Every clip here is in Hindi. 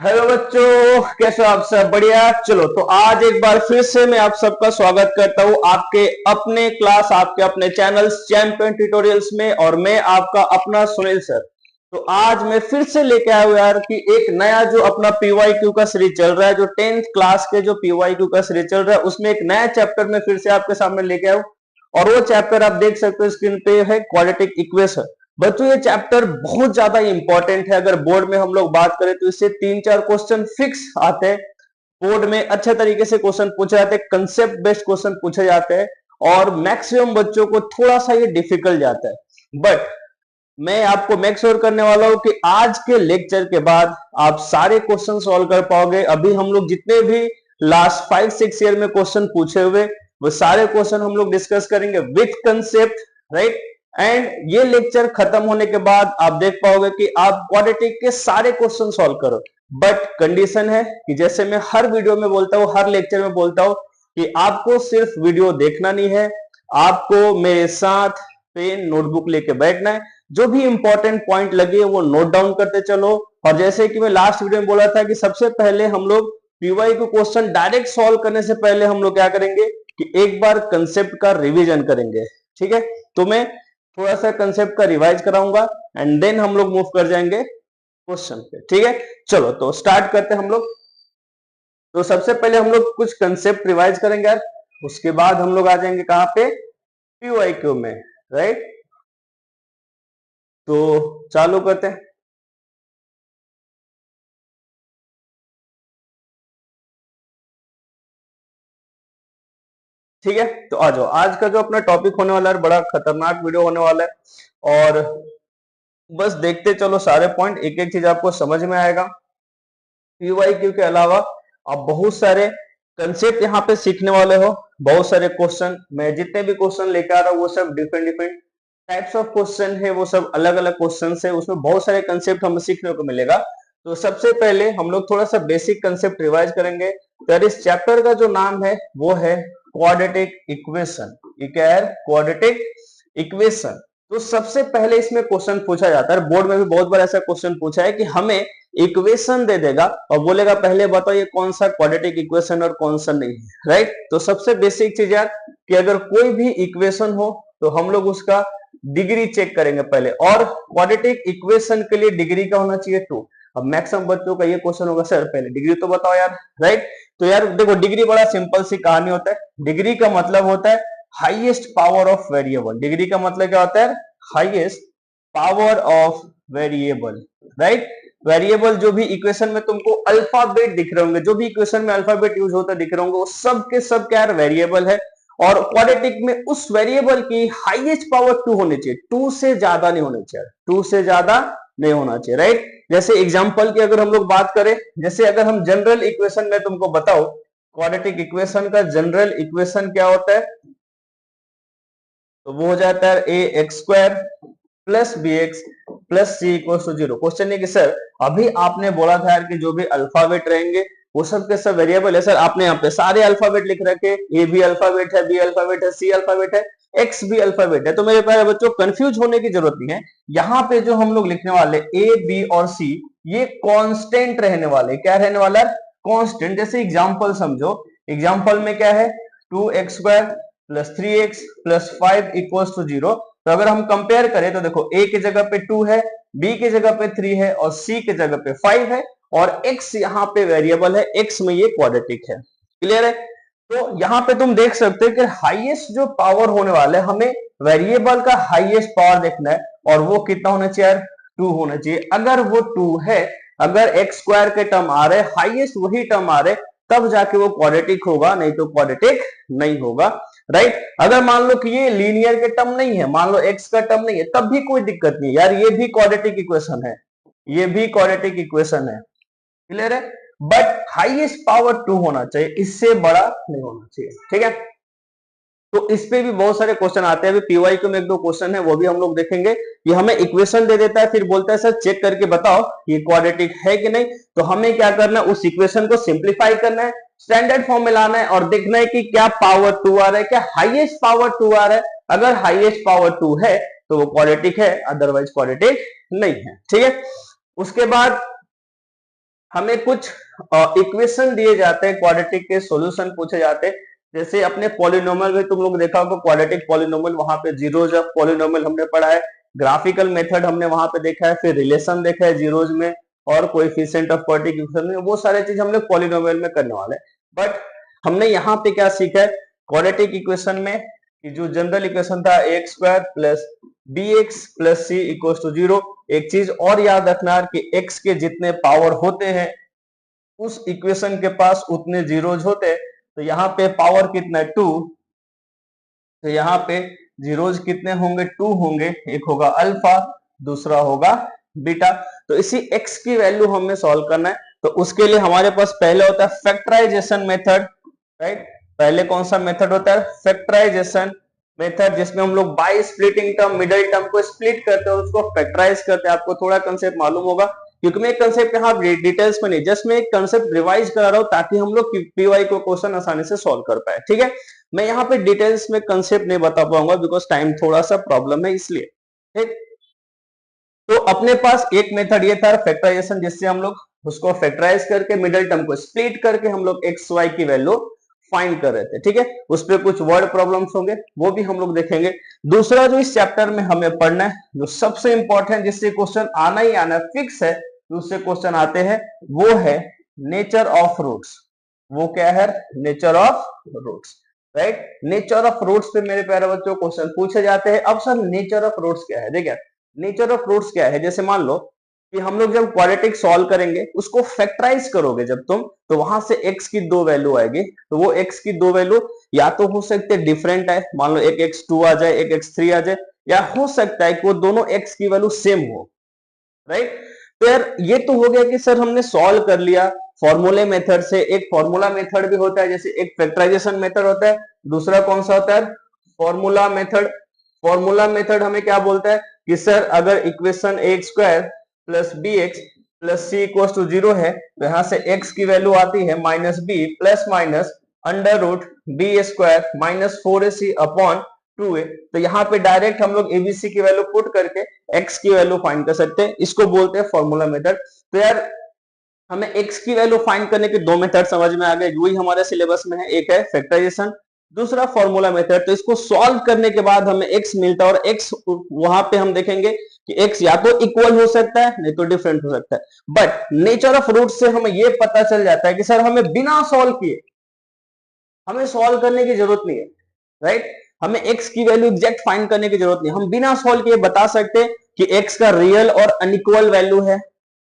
हेलो बच्चों, कैसे हो आप सब? बढ़िया। चलो तो आज एक बार फिर से मैं आप सबका स्वागत करता हूं आपके अपने क्लास, आपके अपने चैनल चैंपियन ट्यूटोरियल्स में। और मैं आपका अपना सुनील सर। तो आज मैं फिर से लेके आया हूं यार कि एक नया जो अपना पीवाईक्यू का सीरीज चल रहा है, जो 10th क्लास के जो पीवाईक्यू का सीरीज चल रहा है, उसमें एक नया चैप्टर में फिर से आपके सामने लेके आया हूं। और वो चैप्टर आप देख सकते हो स्क्रीन पे है, क्वाड्रेटिक इक्वेशन। बच्चों ये चैप्टर बहुत ज्यादा इंपॉर्टेंट है। अगर बोर्ड में हम लोग बात करें तो इससे 3-4 क्वेश्चन फिक्स आते हैं। बोर्ड में अच्छे तरीके से क्वेश्चन पूछे जाते हैं, कंसेप्ट बेस्ड क्वेश्चन पूछे जाते हैं। और मैक्सिमम बच्चों को थोड़ा सा ये डिफिकल्ट जाता है। बट मैं आपको मेक श्योर करने वाला हूं कि आज के लेक्चर के बाद आप सारे क्वेश्चन सॉल्व कर पाओगे। अभी हम लोग जितने भी लास्ट 5-6 ईयर में क्वेश्चन पूछे हुए वो सारे क्वेश्चन हम लोग डिस्कस करेंगे विथ कंसेप्ट, राइट। एंड ये लेक्चर खत्म होने के बाद आप देख पाओगे कि आप क्वाड्रेटिक के सारे क्वेश्चन सॉल्व करो। बट कंडीशन है कि जैसे मैं हर वीडियो में बोलता हूं, हर लेक्चर में बोलता हूं कि आपको सिर्फ वीडियो देखना नहीं है, आपको मेरे साथ पेन नोटबुक लेके बैठना है। जो भी इंपॉर्टेंट पॉइंट लगे वो नोट डाउन करते चलो। और जैसे कि मैं लास्ट वीडियो में बोला था कि सबसे पहले हम लोग पीवाई को क्वेश्चन डायरेक्ट सॉल्व करने से पहले हम लोग क्या करेंगे कि एक बार कंसेप्ट का रिवीजन करेंगे। ठीक है, तो मैं थोड़ा सा कंसेप्ट का रिवाइज कराऊंगा एंड देन हम लोग मूव कर जाएंगे क्वेश्चन पे। ठीक है, चलो तो स्टार्ट करते हैं हम लोग। तो सबसे पहले हम लोग कुछ कंसेप्ट रिवाइज करेंगे यार, उसके बाद हम लोग आ जाएंगे कहां पे, पीवाईक्यू में, राइट। तो चालू करते हैं। ठीक है, तो आ जाओ। आज का जो अपना टॉपिक होने वाला है बड़ा खतरनाक वीडियो होने वाला है। और बस देखते चलो सारे पॉइंट, एक एक चीज आपको समझ में आएगा। पीवाईक्यू के अलावा आप बहुत सारे कंसेप्ट यहाँ पे सीखने वाले हो। बहुत सारे क्वेश्चन, मैं जितने भी क्वेश्चन लेकर आ रहा हूँ वो सब different different types of question है, वो सब अलग अलग क्वेश्चन है। उसमें बहुत सारे कंसेप्ट हमें सीखने को मिलेगा। तो सबसे पहले हम लोग थोड़ा सा बेसिक कंसेप्ट रिवाइज करेंगे। तो इस चैप्टर का जो नाम है वो है क्वाड्रेटिक इक्वेशन। ये क्या है? Quadratic equation. तो सबसे पहले इसमें क्वेश्चन पूछा जाता है, बोर्ड में भी बहुत बार ऐसा क्वेश्चन पूछा है कि हमें इक्वेशन दे देगा और बोलेगा पहले बताओ ये कौन सा क्वाड्रेटिक इक्वेशन और कौन सा नहीं है, राइट। तो सबसे बेसिक चीज यार कि अगर कोई भी इक्वेशन हो तो हम लोग उसका डिग्री चेक करेंगे पहले। और क्वाड्रेटिक इक्वेशन के लिए डिग्री का होना चाहिए 2। अब मैक्सिमम बच्चों का ये क्वेश्चन होगा सर पहले डिग्री तो बताओ यार, राइट। तो यार देखो, डिग्री बड़ा सिंपल सी कहानी होता है। डिग्री का मतलब होता है highest power of variable. Degree का मतलब क्या होता है? Highest power of variable, right. Variable जो भी इक्वेशन में तुमको अल्फाबेट दिख रहे होंगे, जो भी इक्वेशन में अल्फाबेट यूज होता दिख रहे होंगे, वो सब के सब क्या है? वेरिएबल है। और क्वाड्रेटिक में उस वेरिएबल की हाईएस्ट पावर 2 होनी चाहिए, 2 से ज्यादा नहीं होनी चाहिए, 2 से ज्यादा नहीं होना चाहिए, राइट। जैसे एग्जांपल की अगर हम लोग बात करें, जैसे अगर हम जनरल इक्वेशन में तुमको बताओ, क्वाड्रेटिक इक्वेशन का जनरल इक्वेशन क्या होता है? तो वो हो जाता है A X square plus B x plus C equal to 0। Question है कि सर अभी आपने बोला था यार कि जो भी अल्फाबेट रहेंगे वो सब के सब वेरिएबल है। सर आपने यहाँ पे सारे अल्फाबेट लिख रखे, ए भी अल्फाबेट है, बी अल्फाबेट है, सी अल्फाबेट है, एक्स भी अल्फाबेट है। तो मेरे प्यारे बच्चों कंफ्यूज होने की जरूरत नहीं है। यहाँ पे जो हम लोग लिखने वाले ए बी और सी, ये कांस्टेंट रहने वाले। क्या रहने वाला है? कांस्टेंट। जैसे एग्जांपल समझो, एग्जांपल में क्या है? 2x² plus 3x plus 5 equals to 0। तो अगर हम कंपेयर करें तो देखो, a की जगह पे 2 है, b की जगह पे 3 है और c की जगह पे 5 है। और x यहाँ पे वेरिएबल है, x में ये क्वाड्रेटिक है। क्लियर है? तो यहाँ पे तुम देख सकते हो कि हाईएस्ट जो पावर होने वाला है, हमें वेरिएबल का हाईएस्ट पावर देखना है और वो कितना होना चाहिए? 2 होना चाहिए। अगर वो 2 है, अगर एक्स स्क्वायर के टर्म आ रहे, हाईएस्ट वही टर्म आ रहे, तब जाके वो क्वाड्रेटिक होगा, नहीं तो क्वाड्रेटिक नहीं होगा, राइट। अगर मान लो कि ये लीनियर के टर्म नहीं है, मान लो एक्स का टर्म नहीं है, तब भी कोई दिक्कत नहीं यार, ये भी क्वाड्रेटिक इक्वेशन है, ये भी क्वाड्रेटिक इक्वेशन है। क्लियर है? बट हाईएस्ट पावर 2 होना चाहिए, इससे बड़ा नहीं होना चाहिए। ठीक है, तो इस पे भी बहुत सारे क्वेश्चन आते हैं। अभी पीवाईक्यू में एक दो क्वेश्चन है, वो भी हम लोग देखेंगे। ये हमें इक्वेशन दे देता है, फिर बोलता है सर चेक करके बताओ ये क्वाड्रेटिक है कि नहीं। तो हमें क्या करना है? उस इक्वेशन को सिंप्लीफाई करना है, स्टैंडर्ड फॉर्म में लाना है और देखना है कि क्या पावर 2 आ रहा है, क्या हाईएस्ट पावर 2 आ रहा है। अगर हाईएस्ट पावर 2 है तो वो क्वाड्रेटिक है, अदरवाइज क्वाड्रेटिक नहीं है। ठीक है, उसके बाद हमें कुछ इक्वेशन दिए जाते हैं, क्वाड्रेटिक के सॉल्यूशन पूछे जाते हैं। जैसे अपने पॉलिनोमियल में तुम लोग देखा होगा, क्वाड्रेटिक पॉलिनोमियल, वहां पे जीरोज ऑफ पॉलिनोमियल हमने पढ़ा है, ग्राफिकल मेथड हमने वहां पे देखा है, फिर रिलेशन देखा है जीरोज में, और कोएफिशिएंट ऑफ पर्टिकुलर में, वो सारे चीज हम लोग पॉलिनोमियल में करने वाले हैं। बट हमने यहाँ पे क्या सीखा है, क्वाड्रेटिक इक्वेशन में कि जो जनरल इक्वेशन था A square plus B x plus C equal to zero. एक चीज और याद रखना कि x के जितने पावर होते हैं उस इक्वेशन के पास उतने जीरोज होते हैं। तो यहाँ पे पावर कितना है, 2, तो यहाँ पे जीरोज कितने होंगे, 2 होंगे। एक होगा अल्फा, दूसरा होगा बीटा। तो इसी x की वैल्यू हमें सॉल्व करना है। तो उसके लिए हमारे पास पहले होता है फैक्टराइजेशन मेथड, राइट। पहले कौन सा मेथड होता है, फैक्टराइजेशन मेथड, जिसमें हम लोग by splitting term, middle term को स्प्लिट करते हैं, उसको फैक्टराइज करते हैं। आपको थोड़ा कंसेप्ट मालूम होगा, क्योंकि मैं कंसेप्ट यहाँ डिटेल्स में नहीं, जस्ट मैं एक कंसेप्ट रिवाइज करा रहा हूँ ताकि हम लोग पीवाई को क्वेश्चन आसानी से सॉल्व कर पाए, ठीक है। मैं यहाँ पे डिटेल्स में कंसेप्ट नहीं बता पाऊंगा बिकॉज टाइम थोड़ा सा प्रॉब्लम है, इसलिए, ठीक। तो अपने पास एक मेथड ये था फैक्टराइजेशन, जिससे हम लोग उसको फैक्टराइज करके मिडिल टर्म को स्प्लिट करके हम लोग एक्स वाई की वैल्यू फाइंड कर रहे थे, ठीक है। उस पर कुछ वर्ड प्रॉब्लम्स होंगे, वो भी हम लोग देखेंगे। दूसरा जो इस चैप्टर में हमें पढ़ना है, जो सबसे इंपॉर्टेंट, जिससे क्वेश्चन आना ही आना फिक्स है, उससे क्वेश्चन आते हैं, वो है नेचर ऑफ रूट्स। वो क्या है, nature of roots, right. Nature of roots पे मेरे प्यारे बच्चों क्वेश्चन पूछे जाते हैं। अब सर नेचर ऑफ रूट्स क्या है, देखिए नेचर ऑफ रूट्स क्या है, जैसे मान लो कि हम लोग जब क्वाड्रेटिक सॉल्व करेंगे, उसको फैक्टराइज करोगे जब तुम, तो वहां से x की दो वैल्यू आएगी। तो वो x की दो वैल्यू या तो हो सकते डिफरेंट है, मान लो एक x2 आ जाए, एक x3 आ जाए, या हो सकता है कि वो दोनों x की वैल्यू सेम हो, राइट। तो यार ये तो हो गया कि सर हमने सॉल्व कर लिया फॉर्मूले मेथड से। एक फॉर्मूला मेथड भी होता है, जैसे एक फैक्टराइजेशन मेथड होता है, दूसरा कौन सा होता है, फॉर्मूला मेथड। फॉर्मूला मेथड हमें क्या बोलता है कि सर अगर equation a square plus B x plus C equal to zero है, तो यहां से x की वैल्यू आती है minus b plus minus under root b square minus 4ac upon 2a। तो यहाँ पे डायरेक्ट हम लोग एबीसी की वैल्यू पुट करके x की वैल्यू फाइंड कर सकते हैं, इसको बोलते हैं फॉर्मूला मेथड। तो यार हमें x की वैल्यू फाइंड करने के दो मेथड समझ में आ गए, वही हमारे सिलेबस में है, एक है फैक्टराइजेशन, दूसरा फॉर्मूला मेथड। तो इसको सॉल्व करने के बाद हमें x मिलता है, और x वहां पे हम देखेंगे कि x या तो इक्वल हो सकता है, नहीं तो डिफरेंट हो सकता है। बट नेचर ऑफ रूट से हमें यह पता चल जाता है कि सर हमें बिना सॉल्व किए, हमें सॉल्व करने की जरूरत नहीं है, राइट। हमें x की वैल्यू एग्जैक्ट फाइंड करने की जरूरत नहीं, हम बिना सॉल्व किए बता सकते हैं कि x का रियल और अनइक्वल वैल्यू है,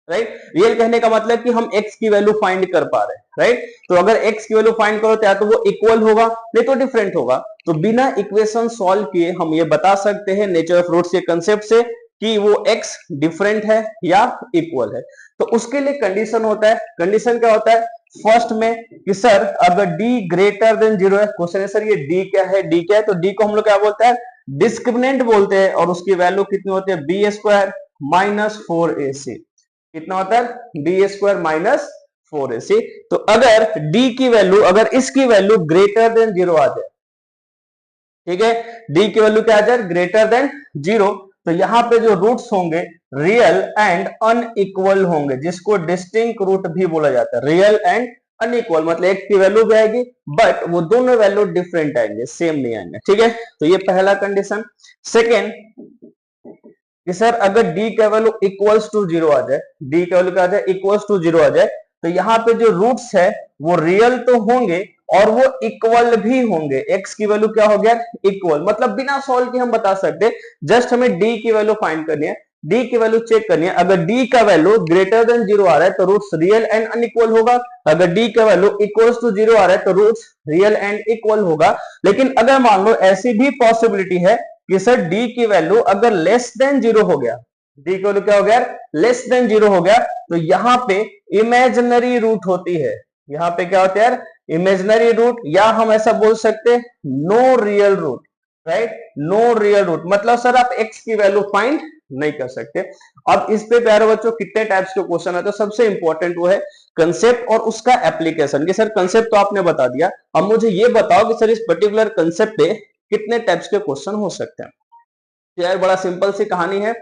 राइट। रियल कहने का मतलब कि हम x की वैल्यू फाइंड कर पा रहे हैं, राइट। तो अगर x की वैल्यू फाइंड करो तो या तो वो इक्वल होगा, नहीं तो डिफरेंट होगा। तो बिना इक्वेशन सॉल्व किए हम ये बता सकते हैं नेचर ऑफ रूट्स के कंसेप्ट से कि वो x डिफरेंट है या इक्वल है। तो उसके लिए कंडीशन होता है, कंडीशन क्या होता है, फर्स्ट में कि सर अगर d ग्रेटर देन जीरो है, क्वेश्चन है सर ये d क्या है, d क्या है, तो d को हम लोग क्या बोलते हैं, डिस्क्रिमिनेंट बोलते हैं, और उसकी वैल्यू कितनी होती है, बी स्क्वायर माइनस 4ac। कितना होता है, बी स्क्वायर माइनस 4ac। तो अगर d की वैल्यू, अगर इसकी वैल्यू ग्रेटर देन जीरो आ जाए, ठीक है, d की वैल्यू क्या आ जाए, ग्रेटर देन जीरो, तो यहां पे जो रूट्स होंगे रियल एंड अनइक्वल होंगे, जिसको डिस्टिंक्ट रूट भी बोला जाता है। रियल एंड अनइक्वल मतलब एक की वैल्यू भी आएगी बट वो दोनों वैल्यू डिफरेंट आएंगे, सेम नहीं आएंगे, ठीक है। तो ये पहला कंडीशन। सेकेंड कि सर अगर d का वैल्यू इक्वल्स टू जीरो आ जाए, d का वैल्यू क्या आ जाए, इक्वल्स टू जीरो आ जाए, तो यहाँ पे जो रूट्स है वो रियल तो होंगे और वो इक्वल भी होंगे। x की वैल्यू क्या हो गया, इक्वल, मतलब बिना सॉल्व के हम बता सकते, जस्ट हमें d की वैल्यू फाइंड करनी है, d की वैल्यू चेक करनी है। अगर d का वैल्यू ग्रेटर देन जीरो आ रहा है तो रूट्स रियल एंड अनइक्वल होगा, अगर d का वैल्यू इक्वल्स टू जीरो आ रहा है तो रूट्स रियल एंड इक्वल होगा। लेकिन अगर मान लो ऐसी भी पॉसिबिलिटी है कि सर d की वैल्यू अगर लेस देन जीरो हो गया, d की वैल्यू क्या हो गया, लेस देन जीरो हो गया, तो यहां पे इमेजिनरी रूट होती है। यहां पे क्या होता है यार, इमेजिनरी रूट, या हम ऐसा बोल सकते हैं no real root, right, no real root, मतलब सर आप x की वैल्यू फाइंड नहीं कर सकते। अब इस पे प्यारे बच्चों कितने टाइप्स के क्वेश्चन है, तो सबसे इंपॉर्टेंट वो है कंसेप्ट और उसका एप्लीकेशन। कि सर कंसेप्ट तो आपने बता दिया, अब मुझे ये बताओ कि सर इस पर्टिकुलर कंसेप्ट पे कितने टाइप्स के क्वेश्चन हो सकते हैं। तो यार बड़ा सिंपल सी कहानी है।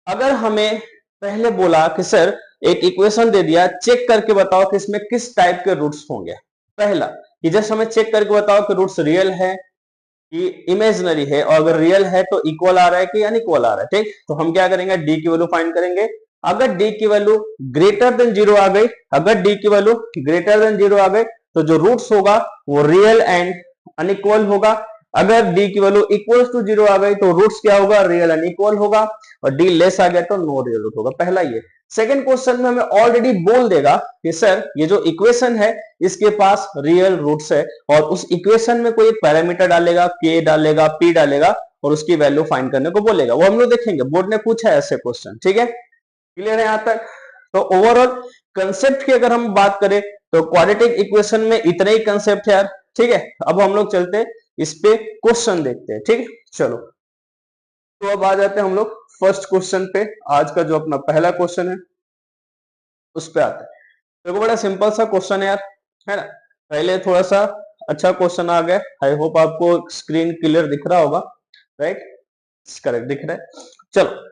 अगर हमें पहले बोला कि सर एक इक्वेशन दे दिया, चेक करके बताओ कि इसमें किस टाइप के रूट्स होंगे। पहला कि जस्ट हमें चेक करके बताओ कि रूट्स रियल है कि इमेजिनरी है, और अगर रियल है तो इक्वल आ रहा है कि अनइक्वल आ रहा है। ठीक, तो हम क्या करेंगे, डी की वैल्यू फाइंड करेंगे। अगर डी की वैल्यू ग्रेटर देन जीरो आ गई, अगर डी की वैल्यू ग्रेटर देन जीरो आ गई तो जो रूट्स होगा वो रियल एंड अनइक्वल होगा। अगर डी की वैल्यू इक्वल टू जीरो आ गई तो रूट्स क्या होगा, रियल अनइक्वल होगा, और डी लेस आ गया तो नो रियल रूट होगा। पहला ये। सेकंड क्वेश्चन में हमें ऑलरेडी बोल देगा कि सर ये जो इक्वेशन है इसके पास रियल रूट्स है, और उस इक्वेशन में कोई एक पैरामीटर डालेगा, के डालेगा, पी डालेगा, और उसकी वैल्यू फाइंड करने को बोलेगा। वो हम लोग देखेंगे, बोर्ड ने पूछा है ऐसे क्वेश्चन। ठीक है, क्लियर है यहां तक। तो ओवरऑल कंसेप्ट की अगर हम बात करें तो क्वाड्रेटिक इक्वेशन में इतने ही कंसेप्ट है यार। ठीक है, अब हम लोग चलते हैं इस पे क्वेश्चन देखते हैं। ठीक है, चलो तो अब आ जाते हैं हम लोग फर्स्ट क्वेश्चन पे। आज का जो अपना पहला क्वेश्चन है उस पे आते हैं। देखो बड़ा सिंपल सा क्वेश्चन है यार, है ना। पहले थोड़ा सा अच्छा क्वेश्चन आ गया, आई होप आपको स्क्रीन क्लियर दिख रहा होगा। राइट, करेक्ट दिख रहा है। चलो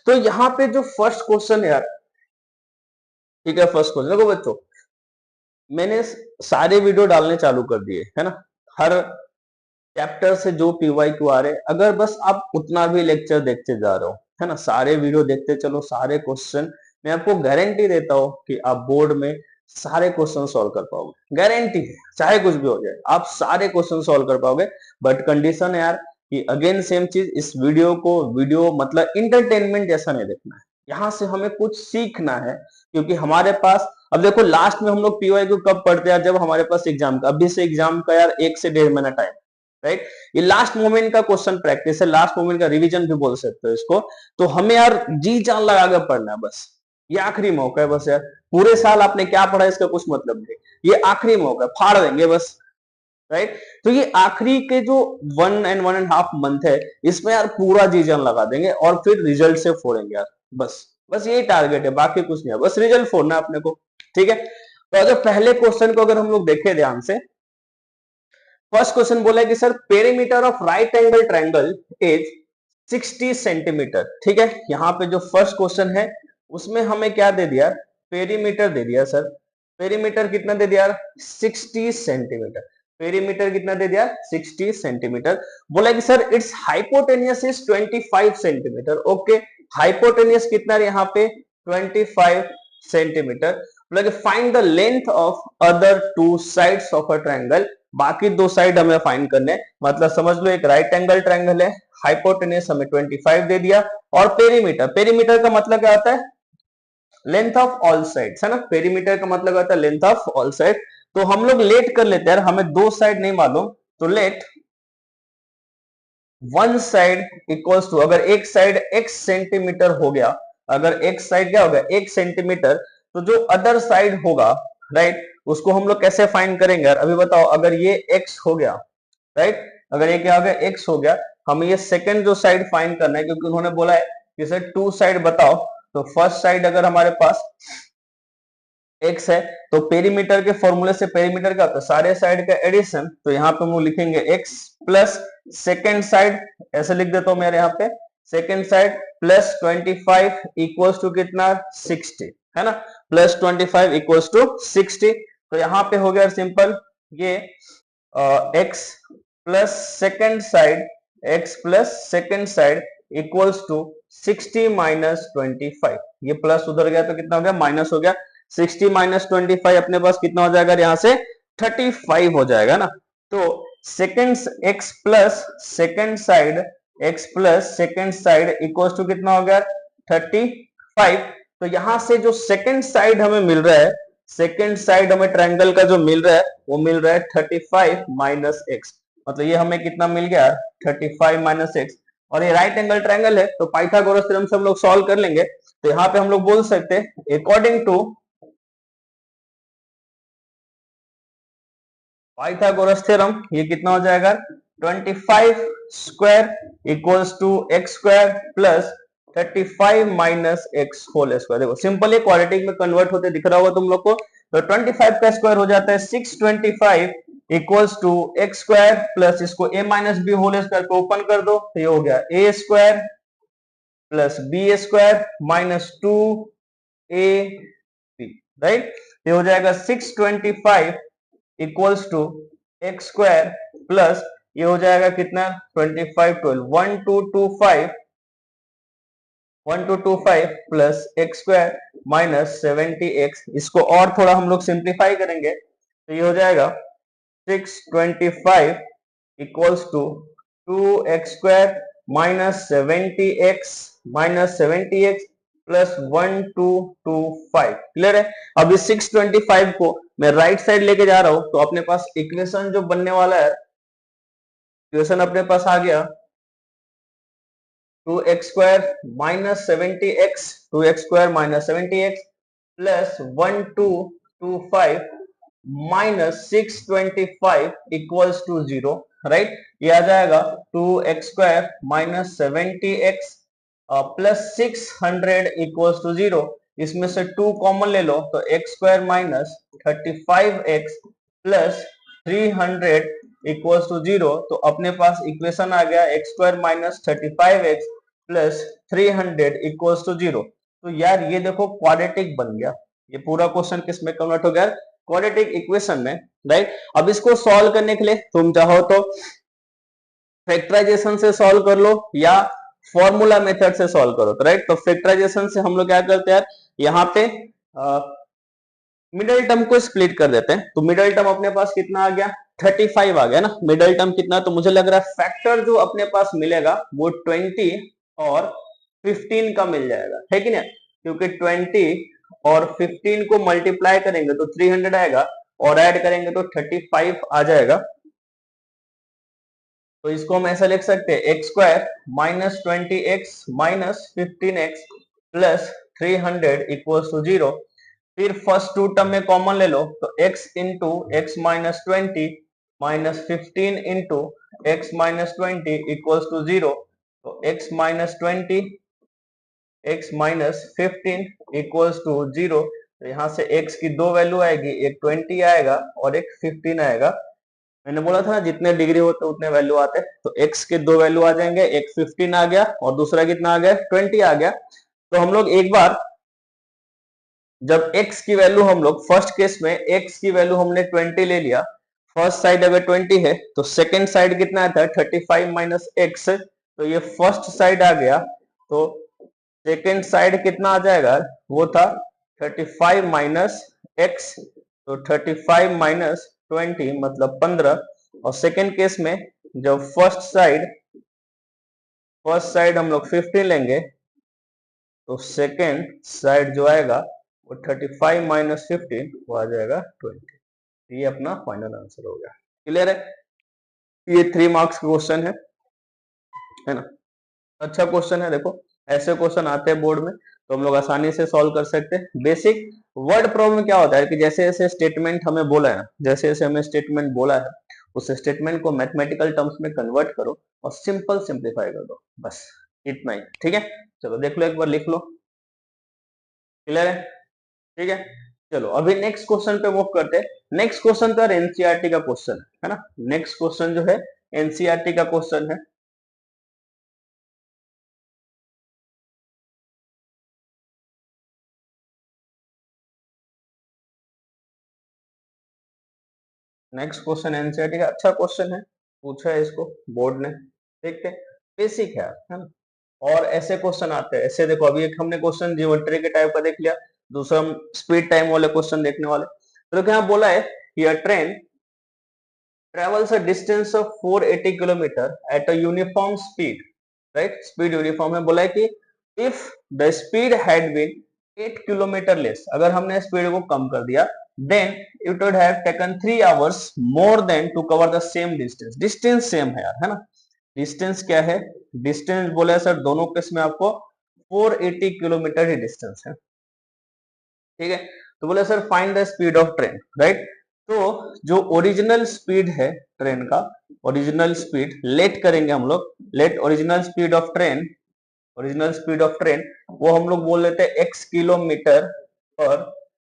तो यहाँ पे जो फर्स्ट क्वेश्चन है यार, ठीक है, फर्स्ट क्वेश्चन देखो बच्चों, मैंने सारे वीडियो डालने चालू कर दिए है ना, हर चैप्टर से जो पीवाई क्यू आ रहे, अगर बस आप उतना भी लेक्चर देखते जा रहे हो, है ना, सारे वीडियो देखते चलो, सारे क्वेश्चन, मैं आपको गारंटी देता हूं कि आप बोर्ड में सारे क्वेश्चन सॉल्व कर पाओगे, गारंटी है। चाहे कुछ भी हो जाए आप सारे क्वेश्चन सॉल्व कर पाओगे। बट कंडीशन है यार कि अगेन सेम चीज, इस वीडियो को वीडियो मतलब इंटरटेनमेंट जैसा नहीं देखना है, यहाँ से हमें कुछ सीखना है। क्योंकि हमारे पास अब देखो, लास्ट में हम लोग पीवाई को कब पढ़ते हैं, जब हमारे पास एग्जाम का, अभी से एग्जाम का यार 1 से 1.5 महीना टाइम, राइट। ये लास्ट मोमेंट का क्वेश्चन प्रैक्टिस है, लास्ट मोमेंट का रिवीजन भी बोल सकते हो इसको। तो हमें यार जी जान लगा के पढ़ना है बस, ये आखिरी मौका है बस यार। पूरे साल आपने क्या पढ़ा इसका कुछ मतलब नहीं, ये आखिरी मौका है, फाड़ देंगे बस, राइट। तो ये आखिरी के जो 1.5 मंथ है, इसमें यार पूरा जी जान लगा देंगे, और फिर रिजल्ट से फोड़ेंगे यार, बस बस यही टारगेट है, बाकी कुछ नहीं है, बस रिजल्ट फोड़ना है अपने को। ठीक है, तो अगर पहले क्वेश्चन को अगर हम लोग देखें ध्यान से, फर्स्ट क्वेश्चन बोला है कि sir perimeter of right angle triangle is 60 centimetre. ठीक है, यहाँ पे जो फर्स्ट क्वेश्चन है उसमें हमें क्या दे दिया, पेरीमीटर दे दिया सर। पेरीमीटर कितना दे दिया, 60 सेंटीमीटर। पेरीमीटर कितना दे दिया, 60 सेंटीमीटर। बोला कि sir it's hypotenuse is 25 centimetre. Okay, hypotenuse कितना है यहाँ पे, 25 सेंटीमीटर। बोला कि find the length of other two sides of a triangle, बाकी दो साइड हमें फाइंड करने, मतलब समझ लो एक राइट एंगल ट्रायंगल है, हाइपोटेनस हमें 25 दे दिया, और पेरीमीटर, पेरीमीटर का मतलब क्या होता है, लेंथ ऑफ ऑल साइड्स, है ना। पेरीमीटर का मतलब होता है लेंथ ऑफ ऑल साइड। तो हम लोग लेट कर लेते हैं, हमें दो साइड नहीं मालूम, तो let one side equals to, अगर एक साइड x सेंटीमीटर हो गया, अगर एक साइड क्या हो गया, 1 सेंटीमीटर, तो जो अदर साइड होगा, राइट, उसको हम लोग कैसे फाइंड करेंगे यार, अभी बताओ। अगर ये x हो गया, राइट, अगर ये क्या हो गया, x हो गया, हमें ये सेकंड जो साइड फाइंड करना है, क्योंकि उन्होंने बोला है कि सर टू साइड बताओ। तो फर्स्ट साइड अगर हमारे पास x है, तो पेरीमीटर के फॉर्मूले से पेरीमीटर क्या होता है, सारे साइड का एडिशन। तो यहाँ पे हम लिखेंगे x प्लस सेकेंड साइड, ऐसे लिख देता हूं मेरे यहाँ पे, second side plus 25 equals to कितना, 60, है ना, प्लस 25 इक्वल्स टू 60। तो यहाँ पे हो गया सिंपल, ये x plus second side, x plus second side equals to 60 minus 25, ये प्लस उधर गया तो कितना हो गया, माइनस हो गया। 60 माइनस 25 अपने पास कितना हो जाएगा, यहाँ से 35 हो जाएगा ना। तो second x plus second side, x plus second side equals to कितना हो गया, 35। तो यहां से जो सेकेंड साइड हमें मिल रहा है, सेकेंड साइड हमें ट्रायंगल का जो मिल रहा है वो मिल रहा है 35 माइनस एक्स, मतलब ये हमें कितना मिल गया, 35 माइनस एक्स। और ये राइट एंगल ट्रायंगल है, तो पाइथागोरस थ्योरम से हम लोग सॉल्व कर लेंगे। तो यहाँ पे हम लोग बोल सकते हैं अकॉर्डिंग टू पाइथागोरस थ्योरम, ये कितना हो जाएगा, 25 square equals to x square plus 35 minus x whole square. देखो सिंपल ये क्वाड्रेटिक में कन्वर्ट होते दिख रहा होगा तुम लोग को। तो 25 का स्क्वायर हो जाता है 625 equals to x square plus इसको a minus b whole square को ओपन कर दो, तो ये हो गया a square plus B square minus 2 a b, right. ये हो जाएगा 625 equals to x square plus ये हो जाएगा कितना 25 12 1225 plus x square minus 70x। इसको और थोड़ा हम लोग सिंप्लीफाई करेंगे तो ये हो जाएगा 625 equals to 2x square minus 70x plus 1225। Clear है। अब इस 625 को मैं राइट साइड लेके जा रहा हूं तो अपने पास इक्वेशन जो बनने वाला है, इक्वेशन अपने पास आ गया 2x square minus 70x 2x square minus 70x plus 1225 minus 625 equals to 0, right. ये आ जाएगा 2x square minus 70x plus 600 equals to 0। इसमें से 2 कॉमन ले लो तो x square minus 35x plus 300 equals to 0। तो अपने पास इक्वेशन आ गया x square minus 35x plus 300 equals to 0। तो यार ये देखो क्वाड्रेटिक बन गया। ये पूरा क्वेश्चन किस में कन्वर्ट हो गया? क्वाड्रेटिक इक्वेशन में, राइट। अब इसको सॉल्व करने के लिए तुम चाहो तो फैक्टराइजेशन से सॉल्व कर लो या फॉर्मूला मेथड से सॉल्व करो, तो राइट। तो फैक्टराइजेशन से हम लोग क्या करते हैं, यहाँ पे मिडिल टर्म को स्प्लिट कर देते हैं। तो मिडिल टर्म अपने पास कितना आ गया 35 आ गया ना। मिडिल टर्म कितना, तो मुझे लग रहा है फैक्टर जो अपने पास मिलेगा वो 20 और 15 का मिल जाएगा, है कि नहीं? क्योंकि 20 और 15 को मल्टीप्लाई करेंगे तो 300 आएगा और ऐड करेंगे तो 35 आ जाएगा। तो इसको हम ऐसा लिख सकते हैं x square minus 20x minus 15x plus 300 equals to 0। फिर फर्स्ट टू टर्म में कॉमन ले लो तो x into x minus 20 minus 15 into x minus 20 equals to 0। तो x minus 20 x minus 15 equals to 0। तो यहाँ से x की दो वैल्यू आएगी, एक 20 आएगा और एक 15 आएगा। मैंने बोला था ना जितने डिग्री होते उतने वैल्यू आते, तो x के दो वैल्यू आ जाएंगे, एक 15 आ गया और दूसरा कितना आ गया 20 आ गया। तो हम लोग एक बार जब x की वैल्यू हम लोग फर्स्ट केस में x की वैल्यू हमने 20 ले लिया, फर्स्ट साइड अगर 20 है तो सेकंड साइड कितना आता है 35 माइनस एक्स। तो ये फर्स्ट साइड आ गया, तो सेकंड साइड कितना आ जाएगा, वो था 35 माइनस एक्स। तो 35 माइनस 20 मतलब 15। और सेकंड केस में जब फर्स्ट साइड हम लोग 15 लेंगे तो सेकंड साइड जो आएगा वो 35 माइनस 15 वो आ जाएगा 20। ये अपना फाइनल आंसर हो गया। क्लियर है? ये 3 मार्क्स का क्वेश्चन है ना। अच्छा क्वेश्चन है। देखो ऐसे क्वेश्चन आते हैं बोर्ड में तो हम लोग आसानी से सॉल्व कर सकते हैं। बेसिक वर्ड प्रॉब्लम क्या होता है कि जैसे जैसे स्टेटमेंट हमें बोला है, जैसे जैसे हमें स्टेटमेंट बोला है उस स्टेटमेंट को मैथमेटिकल टर्म्स में कन्वर्ट करो और सिंपल सिंप्लीफाई कर दो, बस इतना ही। ठीक है, चलो देख लो एक बार, लिख लो। क्लियर है? ठीक है, चलो अभी नेक्स्ट क्वेश्चन पे मूव करते हैं। नेक्स्ट क्वेश्चन तो एनसीईआरटी का क्वेश्चन है ना। नेक्स्ट क्वेश्चन जो है एनसीईआरटी का क्वेश्चन है। नेक्स्ट क्वेश्चन एनसीईआरटी का अच्छा क्वेश्चन है, पूछा है इसको बोर्ड ने। देखते हैं, बेसिक है ना। और ऐसे क्वेश्चन आते हैं, ऐसे देखो अभी एक हमने क्वेश्चन ज्योमेट्री के टाइप का देख लिया, दूसरा हम स्पीड टाइम वाले क्वेश्चन देखने वाले। तो क्या बोला है कि अ train travels a distance of 480 kilometre at a uniform speed, right? Speed uniform है। बोला है कि if the speed had been 8 kilometre less, अगर हमने स्पीड को कम कर दिया, then it would have taken 3 hours more than to cover the same distance। Distance same है यार, है ना। डिस्टेंस क्या है, डिस्टेंस बोला है सर दोनों केस में आपको 480 किलोमीटर ही डिस्टेंस है। ठीक है, तो बोले sir find the speed of train, right. तो जो ओरिजिनल स्पीड है ट्रेन का, ओरिजिनल स्पीड लेट करेंगे हम लोग, let original speed of train, original speed of train वो हम लोग बोल लेते हैं x किलोमीटर पर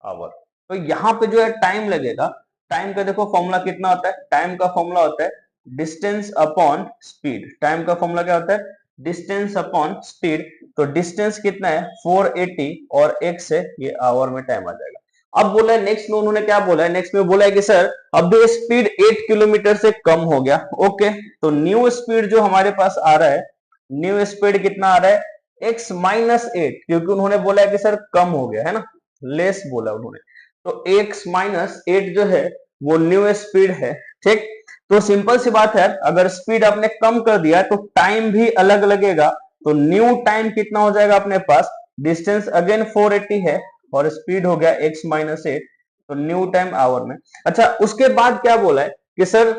आवर। तो यहाँ पे जो है टाइम लगेगा, टाइम का देखो फॉर्मूला कितना होता है, टाइम का फॉर्मूला होता है डिस्टेंस अपॉन स्पीड। टाइम का फॉर्मूला क्या होता है, डिस्टेंस अपॉन स्पीड, तो डिस्टेंस कितना है 480 और x है ये आवर में टाइम आ जाएगा। अब बोला है नेक्स्ट में, उन्होंने क्या बोला है नेक्स्ट में, बोला है कि सर अब भी स्पीड 8 किलोमीटर से कम हो गया। ओके, तो न्यू स्पीड जो हमारे पास आ रहा है, न्यू स्पीड कितना आ रहा है x माइनस 8, क्योंकि उन्होंने बोला है कि सर कम हो गया है ना, लेस बोला उन्होंने, तो x माइनस 8 जो है वो न्यू स्पीड है। ठीक, तो सिंपल सी बात है, अगर स्पीड आपने कम कर दिया तो टाइम भी अलग लगेगा, तो न्यू टाइम कितना हो जाएगा अपने पास, डिस्टेंस अगेन 480 है और स्पीड हो गया x माइनस 8, तो न्यू टाइम आवर में। अच्छा, उसके बाद क्या बोला है कि सर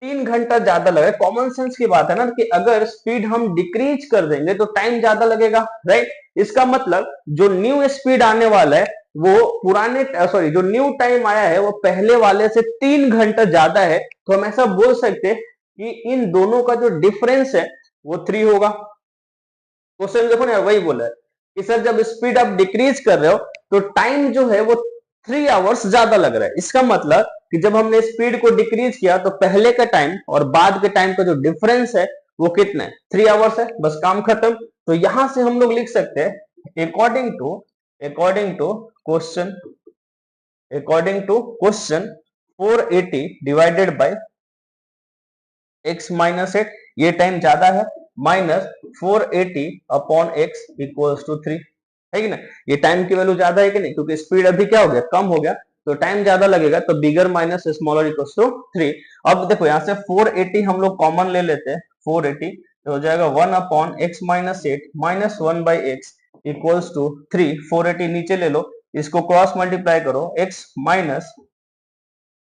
3 घंटा ज्यादा लगा। कॉमन सेंस की बात है ना कि अगर स्पीड हम डिक्रीज कर देंगे तो टाइम ज्यादा लगेगा, राइट। इसका मतलब जो न्यू स्पीड आने वाला है वो पुराने सॉरी जो न्यू टाइम आया है वो पहले वाले से 3 घंटा ज्यादा है, तो हम ऐसा बोल सकते हैं कि इन दोनों का जो डिफरेंस है वो 3 होगा। क्वेश्चन देखो ना, वही बोला है कि सर जब स्पीड आप डिक्रीज कर रहे हो तो टाइम जो है वो 3 आवर्स ज्यादा लग रहा है। इसका मतलब कि जब हमने स्पीड को डिक्रीज किया तो पहले का टाइम और बाद के टाइम का जो डिफरेंस है वो कितना है, 3 आवर्स है, बस काम खत्म। तो यहां से हम लोग लिख सकते हैं according to question, according to question 480 divided by x minus 8, ये टाइम ज्यादा है, minus 480 upon x equals to 3, है कि ना। ये टाइम की वैल्यू ज्यादा है कि नहीं, क्योंकि स्पीड अभी क्या हो गया, कम हो गया, तो टाइम ज्यादा लगेगा, तो bigger minus smaller equals to 3। अब देखो यहाँ से 480 हम लोग कॉमन ले लेते हैं, 480 तो हो जाएगा 1 upon x minus 8 minus 1 by x equals to 3। 480 नीचे ले लो, इसको क्रॉस मल्टीप्लाई करो, x minus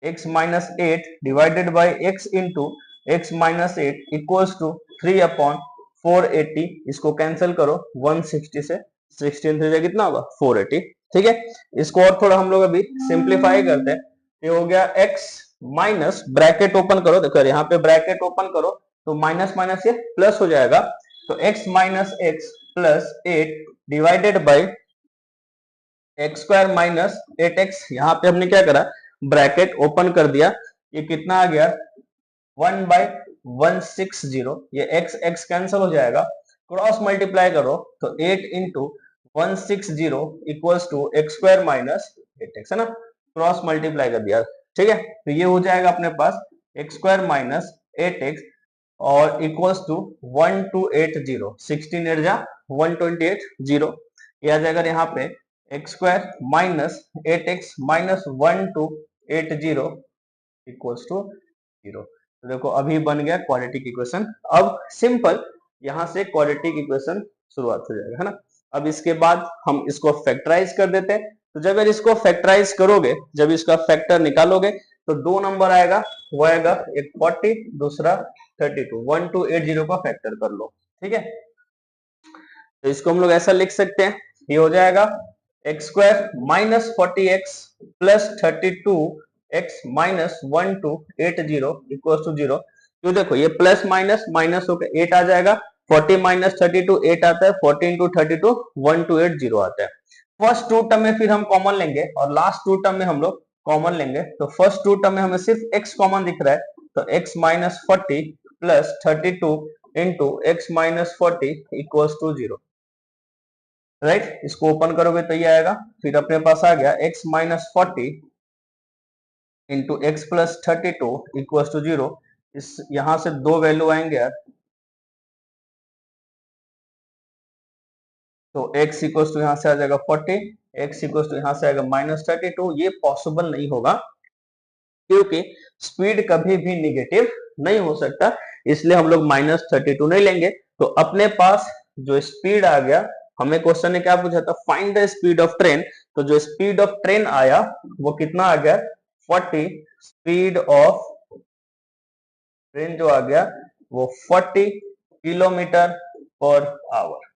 8 divided by x into x minus 8 equals to 3 upon 480, इसको कैंसिल करो, 160 से 16 3 कितना होगा 480। ठीक है, इसको और थोड़ा हम लोग अभी सिंप्लीफाई करते हैं। ये हो गया x माइनस, ब्रैकेट ओपन करो, देखो यहाँ पे ब्रैकेट ओपन करो तो माइनस माइनस ये प्लस हो जाएगा, तो x minus x plus 8 divided by x square minus 8x, यहाँ पे हमने क्या करा, ब्रैकेट ओपन कर दिया, ये कितना आ गया 1 बाई 160, ये x x कैंसिल हो जाएगा, क्रॉस मल्टीप्लाई करो तो 8 into 160 equals to x square minus 8x, है ना, क्रॉस मल्टीप्लाई कर दिया। ठीक है, तो ये हो जाएगा अपने पास एक्स स्क्वायर माइनस 8x और इक्वल्स टू 1280, 16 8 जा 128, ये आ जाएगा यहाँ पे x square minus 8x minus 1280 equals to 0। तो देखो अभी बन गया क्वाड्रेटिक इक्वेशन। अब सिंपल यहां से क्वाड्रेटिक इक्वेशन शुरुआत हो जाएगा, है ना। अब इसके बाद हम इसको फैक्टराइज कर देते हैं, तो जब अगर इसको फैक्टराइज करोगे, जब इसका फैक्टर निकालोगे तो 2 नंबर आएगा, वो आएगा एक 40 दूसरा 32, 1280 का फैक्टर कर लो। ठीक है, तो इसको हम लोग ऐसा लिख सकते हैं, ये हो जाएगा x square minus 40x plus 32x minus 1280 equal to 0। क्यों, देखो ये प्लस माइनस माइनस होकर 8 आ जाएगा, 40 माइनस 32 8 आता है, 40 इंटू 32 1280 आता है। फर्स्ट टू टर्म में फिर हम कॉमन लेंगे और लास्ट टू टर्म में हम लोग कॉमन लेंगे, तो फर्स्ट टू टर्म में हमें सिर्फ x कॉमन दिख रहा है, तो x minus 40 plus 32 into x minus 40 equals to 0, right. इसको ओपन करोगे तो ये आएगा, फिर अपने पास आ गया x minus 40 into x plus 32 equal to 0। इस यहां से दो वैल्यू आएंगे यार, तो x इक्वल टू यहां से आ जाएगा 40, x इक्वल टू यहां से आएगा माइनस 32। ये पॉसिबल नहीं होगा क्योंकि स्पीड कभी भी निगेटिव नहीं हो सकता, इसलिए हम लोग माइनस 32 नहीं लेंगे। तो अपने पास जो स्पीड आ गया, हमें क्वेश्चन ने क्या पूछा था, find the speed of train, तो जो स्पीड ऑफ ट्रेन आया वो कितना आ गया 40, स्पीड ऑफ ट्रेन जो आ गया वो 40 किलोमीटर पर आवर।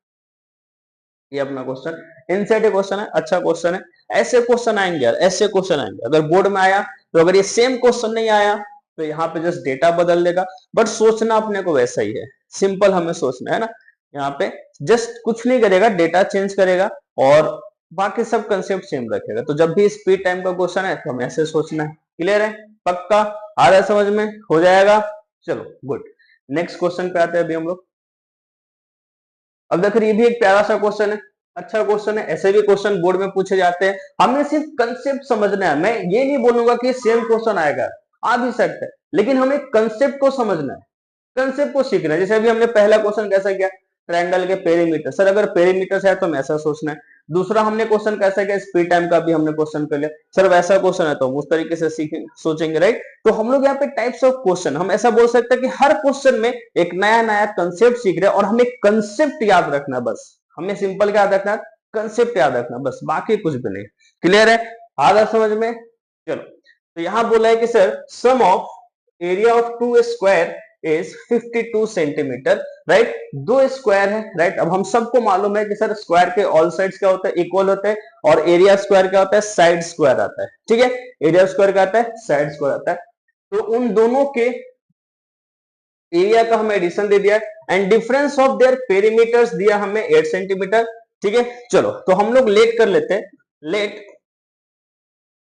ये अपना क्वेश्चन इनसेट क्वेश्चन है, अच्छा क्वेश्चन है। ऐसे क्वेश्चन आएंगे यार, ऐसे क्वेश्चन आएंगे, अगर बोर्ड में आया तो अगर ये सेम क्वेश्चन नहीं आया तो यहाँ पे जस्ट डेटा बदल देगा, बट सोचना अपने को वैसा ही है, सिंपल हमें सोचना है ना। यहाँ पे जस्ट कुछ नहीं करेगा, डेटा चेंज करेगा और बाकी सब कंसेप्ट सेम रखेगा। तो जब भी स्पीड टाइम का क्वेश्चन है तो हमें ऐसे सोचना है। क्लियर है, पक्का आ रहा है समझ में, हो जाएगा। चलो गुड, नेक्स्ट क्वेश्चन पे आते हैं अभी हम लोग। अब देखो ये भी एक प्यारा सा क्वेश्चन है, अच्छा क्वेश्चन है, ऐसे भी क्वेश्चन बोर्ड में पूछे जाते हैं, हमें सिर्फ कंसेप्ट समझना है। मैं ये नहीं बोलूंगा कि सेम क्वेश्चन आएगा, आ भी सकता है, लेकिन हमें कंसेप्ट को समझना है, कंसेप्ट को सीखना है। जैसे अभी हमने पहला क्वेश्चन कैसा किया, ट्रायंगल के पेरीमीटर, सर अगर पेरीमीटर है तो हमें ऐसा सोचना है। दूसरा हमने क्वेश्चन कैसा किया, स्पीड टाइम का भी हमने क्वेश्चन कर लिया, सर वैसा क्वेश्चन है तो हम उस तरीके से सीखेंगे, सोचेंगे, राइट। तो हम लोग यहाँ पे टाइप्स ऑफ क्वेश्चन, हम ऐसा बोल सकते हैं कि हर क्वेश्चन में एक नया नया कंसेप्ट सीख रहे हैं, और हमें कंसेप्ट याद रखना, बस हमें सिंपल क्या याद रखना, कंसेप्ट याद रखना, बस बाकी कुछ भी नहीं। क्लियर है, आ रहा समझ में? चलो, तो यहां बोला है कि sir sum of area of two square is 52 centimetre, right. दो स्क्वायर है, राइट। अब हम सबको मालूम है कि सर स्क्वायर के ऑल साइड्स क्या होता है, इक्वल होते हैं, और एरिया स्क्वायर क्या होता है, साइड स्क्वायर आता है, ठीक है। एरिया स्क्वायर क्या आता है, साइड स्क्वायर आता है। तो उन दोनों के एरिया का हमें एडिशन दे दिया है, and difference of there perimeters दिया हमें 8 सेंटीमीटर, ठीक है। चलो तो हम लोग लेट कर लेते हैं, let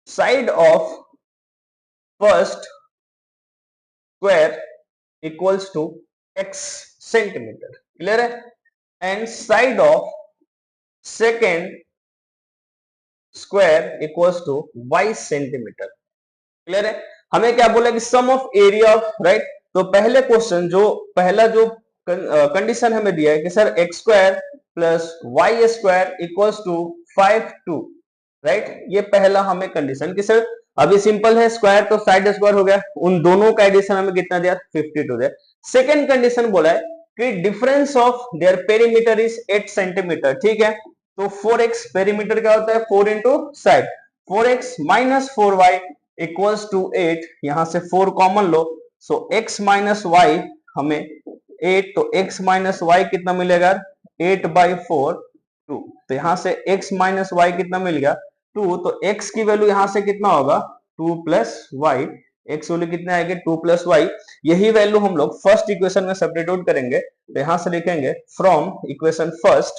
side of first square equals to x centimetre, clear है, and side of second square equals to y centimetre, clear है। हमें क्या बोला कि sum of area of, right. तो पहले क्वेश्चन जो पहला जो कंडीशन हमें दिया है कि sir x square plus y square equals to 52, right. ये पहला हमें कंडीशन कि सर अभी सिंपल है, स्क्वायर तो साइड स्क्वायर हो गया, उन दोनों का एडिशन हमें कितना दिया, 52 दिया। सेकेंड कंडीशन बोला है कि difference of their perimeter is 8 centimetre, ठीक है। तो 4x पेरीमीटर क्या होता है, 4 into side, 4x minus 4y equals to 8, यहां से 4 कॉमन लो, सो x माइनस वाई हमें 8, तो x माइनस वाई कितना मिलेगा, 8/4 2। तो यहां से x माइनस वाई कितना मिल गया, 2। तो x की वैल्यू यहां से कितना होगा, 2 प्लस वाई, एक्स वैल्यू कितना आएगी, 2 प्लस वाई। यही वैल्यू हम लोग फर्स्ट इक्वेशन में सब्स्टिट्यूट करेंगे, तो यहां से लिखेंगे फ्रॉम इक्वेशन फर्स्ट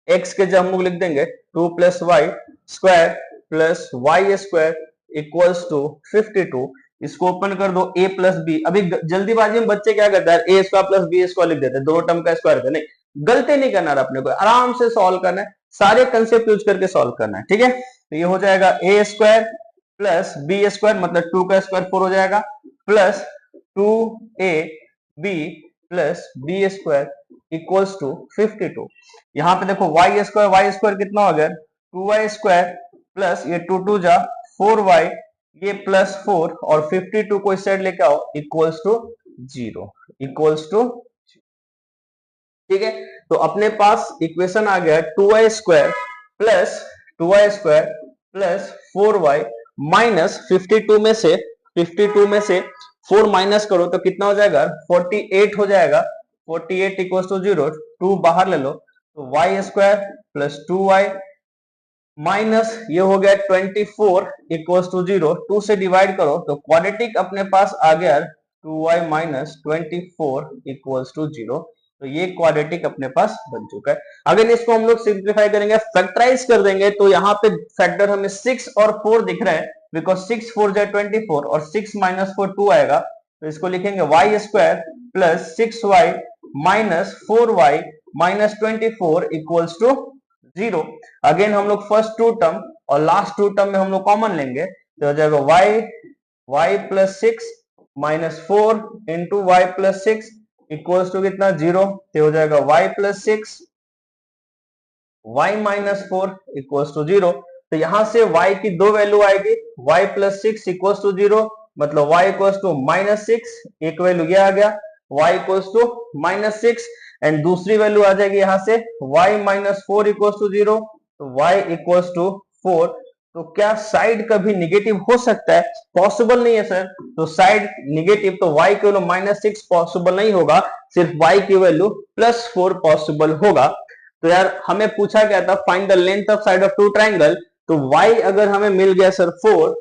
x के जब हम लोग लिख देंगे 2 plus y square plus y square equals to 52। इसको ओपन कर दो, a प्लस बी। अभी जल्दीबाजी में बच्चे क्या करते हैं, ए स्क्वायर प्लस बी स्क्वायर लिख देते हैं, दोनों टर्म का स्क्वायर करते, नहीं, गलती नहीं करना है, अपने को आराम से सॉल्व करना है, सारे कंसेप्ट यूज करके सॉल्व करना है, ठीक है। तो ये हो जाएगा a square plus B square, मतलब 2 का स्क्वायर 4 हो जाएगा, plus 2a b plus B square equals to 52। यहाँ पे देखो वाई स्क्वायर कितना हो गया, 2y स्क्वायर प्लस ये 2 2 जा 4y, ये प्लस 4, और 52 को इस साइड लेके आओ, इक्वल्स टू 0, इक्वल्स टू, ठीक है। तो अपने पास इक्वेशन आ गया 2y square plus 4y minus 52 में से 4 माइनस करो तो कितना हो जाएगा, 48 हो जाएगा, 48 इक्वल्स टू 0, 2 बाहर ले लो, तो y square plus 2y minus ये हो गया 24 इक्वल्स टू 0, 2 से डिवाइड करो तो क्वाड्रेटिक अपने पास आ गया 2y माइनस 24 इक्वल्स टू 0। तो ये क्वाड्रेटिक अपने पास बन चुका है। अगर इसको हम लोग सिंप्लीफाई करेंगे, फैक्टराइज कर देंगे, तो यहाँ पे फैक्टर हमें 6 और 4 दिख रहा है, बिकॉज 6 4 जा 24 और 6 माइनस 4 2 आएगा, तो इसको लिखेंगे y square plus 6y minus 4y minus 24 equals to 0। Again हम लोग फर्स्ट टू टर्म और लास्ट टू टर्म में हम लोग कॉमन लेंगे, तो हो जाएगा y plus 6 minus 4 into y plus 6 equals to कितना, 0। तो हो जाएगा y plus 6 y minus 4 equals to 0। तो यहां से y की दो वैल्यू आएगी, y प्लस 6 इक्वल्स टू 0, मतलब y इक्वल्स टू माइनस 6, एक वैल्यू ये आ गया, y equals to minus 6, and दूसरी वैल्यू आ जाएगी यहां से y माइनस 4 इक्वल्स टू 0, तो y इक्वल्स टू 4। तो क्या साइड कभी निगेटिव हो सकता है, पॉसिबल नहीं है सर। तो साइड निगेटिव, तो y की वैल्यू माइनस 6 पॉसिबल नहीं होगा, सिर्फ y की वैल्यू प्लस 4 पॉसिबल होगा। तो यार हमें पूछा गया था find the length of side of two triangle, तो y अगर हमें मिल गया सर 4,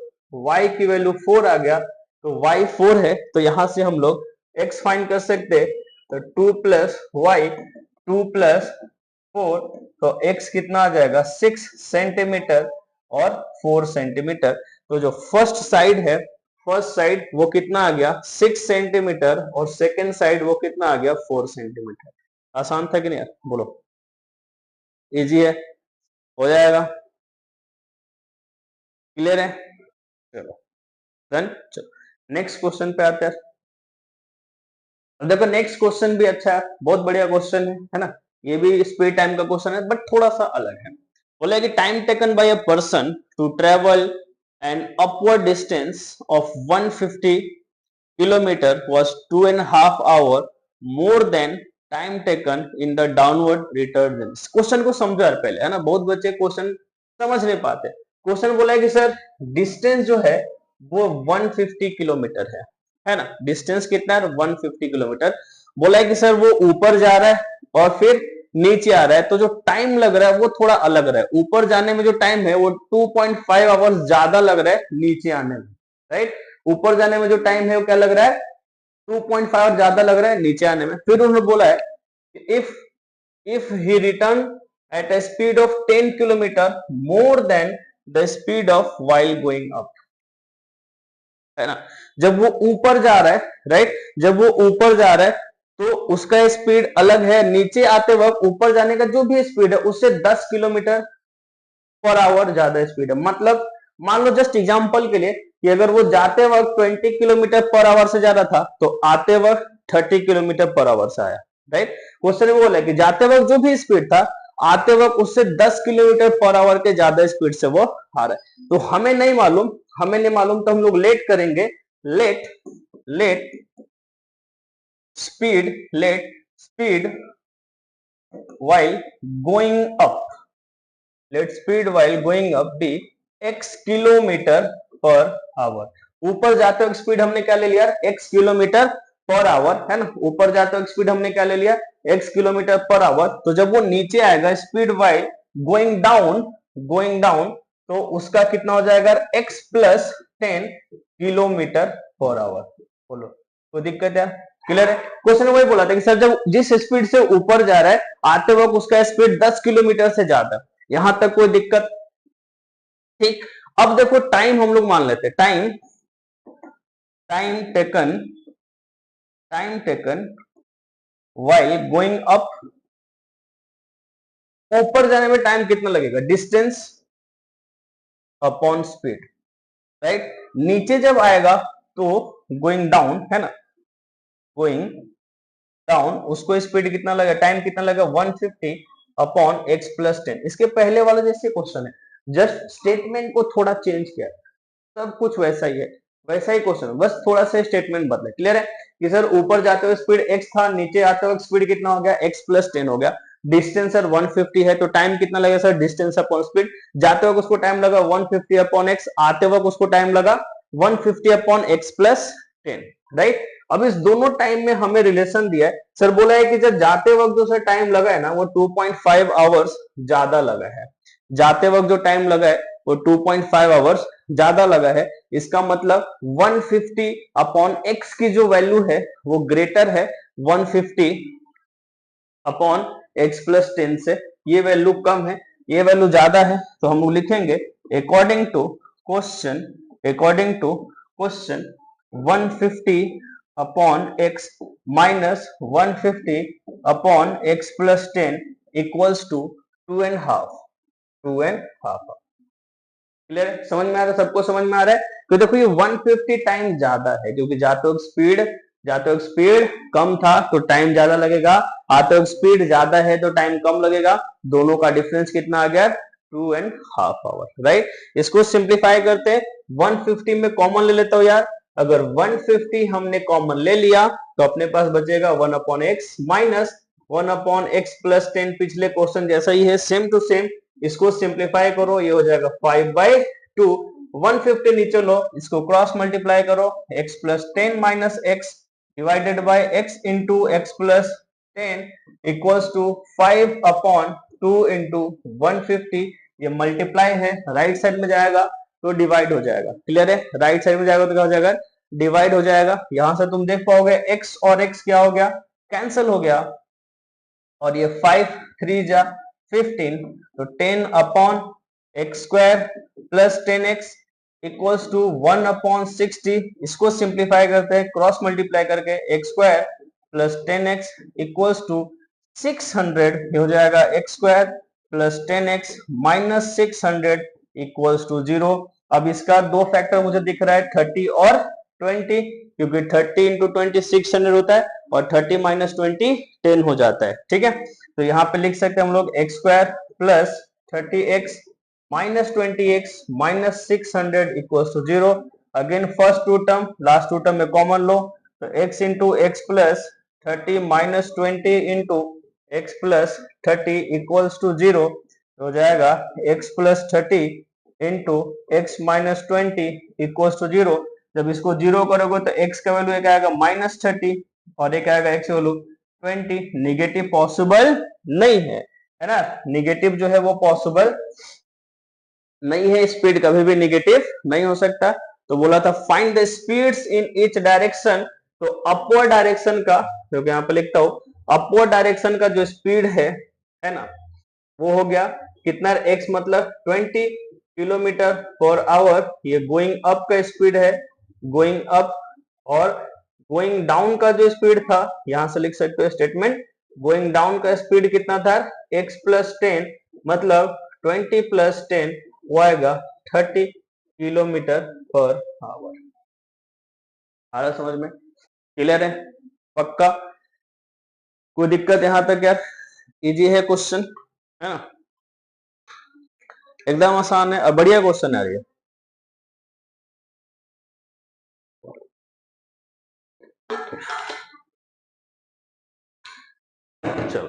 y की वैल्यू 4 आ गया, तो y 4 है, तो यहां से हम लोग x फाइंड कर सकते हैं, तो 2 प्लस वाई 2 प्लस 4, तो x कितना आ जाएगा 6 सेंटीमीटर और 4 सेंटीमीटर। तो जो फर्स्ट साइड है, फर्स्ट साइड वो कितना आ गया 6 सेंटीमीटर, और सेकेंड साइड वो कितना आ गया 4 सेंटीमीटर। आसान था कि नहीं यार, बोलो। इजी है, हो जाएगा, क्लियर है। चलो डन। चलो नेक्स्ट क्वेश्चन पे आते हैं। अब देखो नेक्स्ट क्वेश्चन भी अच्छा है, बहुत बढ़िया क्वेश्चन है ना। ये भी स्पीड टाइम का क्वेश्चन है बट थोड़ा सा अलग है। बोला कि time taken by a person to travel an upward distance of 150 kilometre was 2.5 hour more than time taken in the downward return. Question को समझो यार पहले, है ना, बहुत बच्चे क्वेश्चन समझ नहीं पाते। क्वेश्चन बोला है कि सर डिस्टेंस जो है वो 150 किलोमीटर है ना। डिस्टेंस कितना है? 150 किलोमीटर। बोला है कि सर वो ऊपर जा रहा है और फिर नीचे आ रहा है, तो जो टाइम लग रहा है वो थोड़ा अलग रहा है। ऊपर जाने में जो टाइम है वो 2.5 आवर्स ज्यादा लग रहा है नीचे आने में, राइट। ऊपर जाने में जो टाइम है वो क्या लग रहा है? 2.5 ज्यादा लग रहा है नीचे आने में। फिर उन्होंने बोला है if if he return at a speed of 10 kilometre more than the speed of while going up, है ना। जब वो ऊपर जा रहा है, राइट, जब वो ऊपर जा रहा है तो उसका स्पीड अलग है, नीचे आते वक्त ऊपर जाने का जो भी स्पीड है उससे 10 किलोमीटर पर आवर ज्यादा स्पीड है। मतलब मान लो जस्ट एग्जांपल के लिए कि अगर वो जाते वक्त 20 किलोमीटर पर आवर से ज्यादा था तो आते वक्त 30 किलोमीटर पर आवर से आया, राइट। क्वेश्चन में बोला कि जाते वक्त जो भी स्पीड था आते वक्त उससे 10 किलोमीटर पर आवर के ज्यादा स्पीड से वो आ रहा है। तो हमें नहीं मालूम तो हम लोग लेट करेंगे। Let let let speed while going up, let speed while going up be x kilometre per hour. ऊपर जाते वक्त स्पीड हमने क्या ले लिया? x किलोमीटर पर आवर, है ना। ऊपर जाते वक्त स्पीड हमने क्या ले लिया? x kilometre per our. तो जब वो नीचे आएगा स्पीड while गोइंग डाउन तो उसका कितना हो जाएगा? x plus 10 kilometre per our. बोलो कोई दिक्कत है? क्लियर है। क्वेश्चन वही बोला था कि सर जब जिस स्पीड से ऊपर जा रहा है आते वक्त उसका स्पीड 10 किलोमीटर से ज्यादा, यहां तक कोई दिक्कत? ठीक। अब देखो टाइम हम लोग मान लेते हैं। Time taken time taken while going up, ऊपर जाने में टाइम कितना लगेगा? Distance upon speed, right. नीचे जब आएगा तो गोइंग डाउन, है ना, गोइंग डाउन उसको स्पीड कितना लगा? टाइम कितना लगा? 150 अपॉन एक्स प्लस 10। इसके पहले वाला जैसे क्वेश्चन है, जस्ट स्टेटमेंट को थोड़ा चेंज किया, सब कुछ वैसा ही है, वैसा ही क्वेश्चन, बस थोड़ा सा स्टेटमेंट बदला। क्लियर है कि सर ऊपर जाते हुए स्पीड x था, नीचे आते हुए स्पीड कितना हो गया? x प्लस 10 हो गया। डिस्टेंस सर 150 है तो टाइम कितना लगेगा सर? Distance upon speed. जाते वक्त उसको टाइम लगा 150 अपॉन x, आते वक्त उसको टाइम लगा 150 अपॉन x प्लस 10, राइट। अब इस दोनों टाइम में हमें रिलेशन दिया है। सर बोला है कि जब जाते वक्त जो सर टाइम लगा है ना वो 2.5 आवर्स ज्यादा लगा है। जाते वक्त जो टाइम लगा है वो 2.5 आवर्स ज्यादा लगा है। इसका मतलब 150 अपॉन एक्स की जो वैल्यू है वो ग्रेटर है 150 अपॉन एक्स प्लस 10 से। ये वैल्यू कम है, ये वैल्यू ज्यादा है, तो हम लोग लिखेंगे according to question 150 upon x minus 150 upon x plus 10 equals to 2.5। Clear है? समझ में आ रहा है? सबको समझ में आ रहा है? तो देखो ये 150 टाइम ज्यादा है क्योंकि जाते वक्त स्पीड कम था तो टाइम ज्यादा लगेगा, आते वक्त स्पीड ज्यादा है तो टाइम कम लगेगा। दोनों का डिफरेंस कितना आ गया? 2.5 आवर, राइट। इसको सिंप्लीफाई करते हैं, 150 में कॉमन ले लेता हूं यार। अगर 150 हमने कॉमन ले लिया तो अपने पास बचेगा 1 upon x minus 1 upon x plus 10। पिछले क्वेश्चन जैसा ही है, सेम टू सेम। इसको सिंप्लीफाई करो, ये हो जाएगा 5/2। 150 नीचे लो, इसको क्रॉस मल्टीप्लाई करो, x plus 10 minus x divided by x into x plus 10 equals to 5 upon 2 into 150। ये मल्टीप्लाई है, राइट साइड में जाएगा तो डिवाइड हो जाएगा। क्लियर है? राइट साइड में जाएगा तो क्या हो जाएगा? डिवाइड हो जाएगा। यहां से तुम देख पाओगे x और x क्या हो गया? कैंसिल हो गया। और ये 5 3 जा 15, तो 10 upon x square plus 10x equals to 1 upon 60। इसको सिंप्लीफाई करते हैं क्रॉस मल्टीप्लाई करके, x square plus 10x equals to 600 ये हो जाएगा x square plus 10x minus 600 equals to 0। अब इसका दो फैक्टर मुझे दिख रहा है 30 और 20, क्योंकि 30 इंटू 20 600 होता है और 30 माइनस 20 10 हो जाता है। ठीक है, तो यहाँ पे लिख सकते हैं हम लोग x square plus 30x minus 20x minus 600 equals to 0। Again first two term last two term में कॉमन लो, तो x into x plus 30 minus 20 into x plus 30 equals to 0 हो जाएगा x plus 30 into x minus 20 equals to 0। जब इसको 0 करोगे तो x का वैल्यू एक आएगा माइनस 30 और एक आएगा x वैल्यू 20। निगेटिव पॉसिबल नहीं है ना, निगेटिव जो है वो पॉसिबल नहीं है, स्पीड कभी भी निगेटिव नहीं हो सकता। तो बोला था find the speeds in each direction, तो अपवर्ड डायरेक्शन का, जो यहाँ पे लिखता हूं अपवर्ड डायरेक्शन का जो स्पीड है ना, वो हो गया कितना, x मतलब 20 किलोमीटर पर आवर, ये गोइंग अप का स्पीड है, गोइंग अप। और गोइंग डाउन का जो स्पीड था, यहां से लिख सकते हो स्टेटमेंट, गोइंग डाउन का स्पीड कितना था, x प्लस 10 मतलब 20 प्लस 10 वो आएगा 30 किलोमीटर पर आवर। आ रहा समझ में, क्लियर है, पक्का, कोई दिक्कत यहाँ तक यार, इजी है क्वेश्चन, है ना, एकदम आसान है और बढ़िया क्वेश्चन है ये। चलो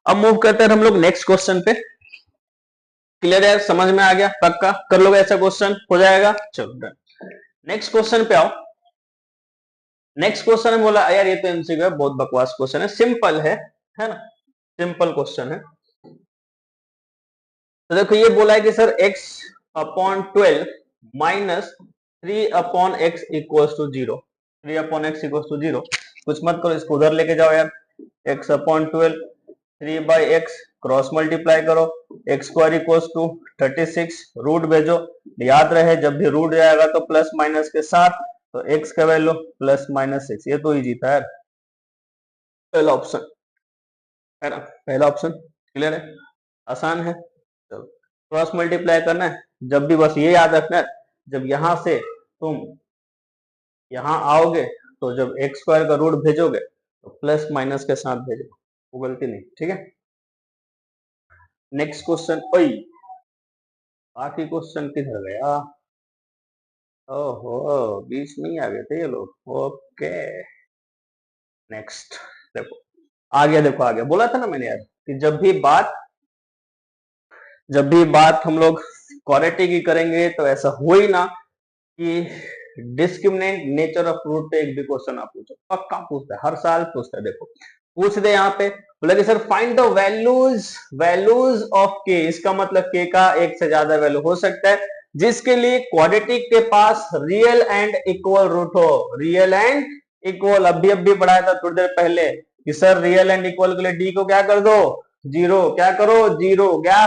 अब मूव करते हैं हम लोग नेक्स्ट क्वेश्चन पे। क्लियर है, समझ में आ गया, पक्का कर लोगे ऐसा क्वेश्चन हो जाएगा। चलो नेक्स्ट क्वेश्चन पे आओ। नेक्स्ट क्वेश्चन है, बोला यार ये तो एमसीक्यू है, बहुत बकवास क्वेश्चन है, सिंपल है ना, सिंपल क्वेश्चन है। तो देखो ये बोला है कि sir x upon 12 minus 3 upon x equals to 0, 3 upon x equals to 0। कुछ मत करो, इसको उधर लेके जाओ यार, x upon 12 3 by X cross multiply करो, X square equals to 36, root भेजो, याद रहे जब भी रूट जाएगा तो प्लस माइनस के साथ, तो x का वैल्यू प्लस माइनस 6, ये तो इजी था यार, पहला ऑप्शन है ना, पहला ऑप्शन क्लियर है, आसान है। क्रॉस मल्टीप्लाई करना है, जब भी बस ये याद रखना है, जब यहां से तुम यहां आओगे तो जब एक्स स्क्वायर का रूट भेजोगे तो प्लस माइनस के साथ भेजो, वो गलती नहीं, ठीक है। नेक्स्ट क्वेश्चन, ओई बाकी क्वेश्चन किधर गया, ओहो बीच में ही आ गए थे ये लोग, ओके नेक्स्ट। देखो आ गया, देखो आ गया, बोला था ना मैंने यार कि जब भी बात हम लोग क्वाड्रेटिक की करेंगे तो ऐसा हो ही ना कि डिस्क्रिमिनेंट नेचर ऑफ रूट पे एक भी क्वेश्चन आप पूछो, पक्का पूछता है, हर साल पूछता है। देखो पूछ दे यहाँ पे, बोला कि sir find the values of के, इसका मतलब के का एक से ज्यादा वैल्यू हो सकता है जिसके लिए क्वाड्रेटिक के पास रियल एंड इक्वल रूट हो, रियल एंड इक्वल। अभी पढ़ाया था थोड़ी देर पहले कि सर रियल एंड इक्वल के लिए डी को क्या कर दो, जीरो, क्या करो जीरो, क्या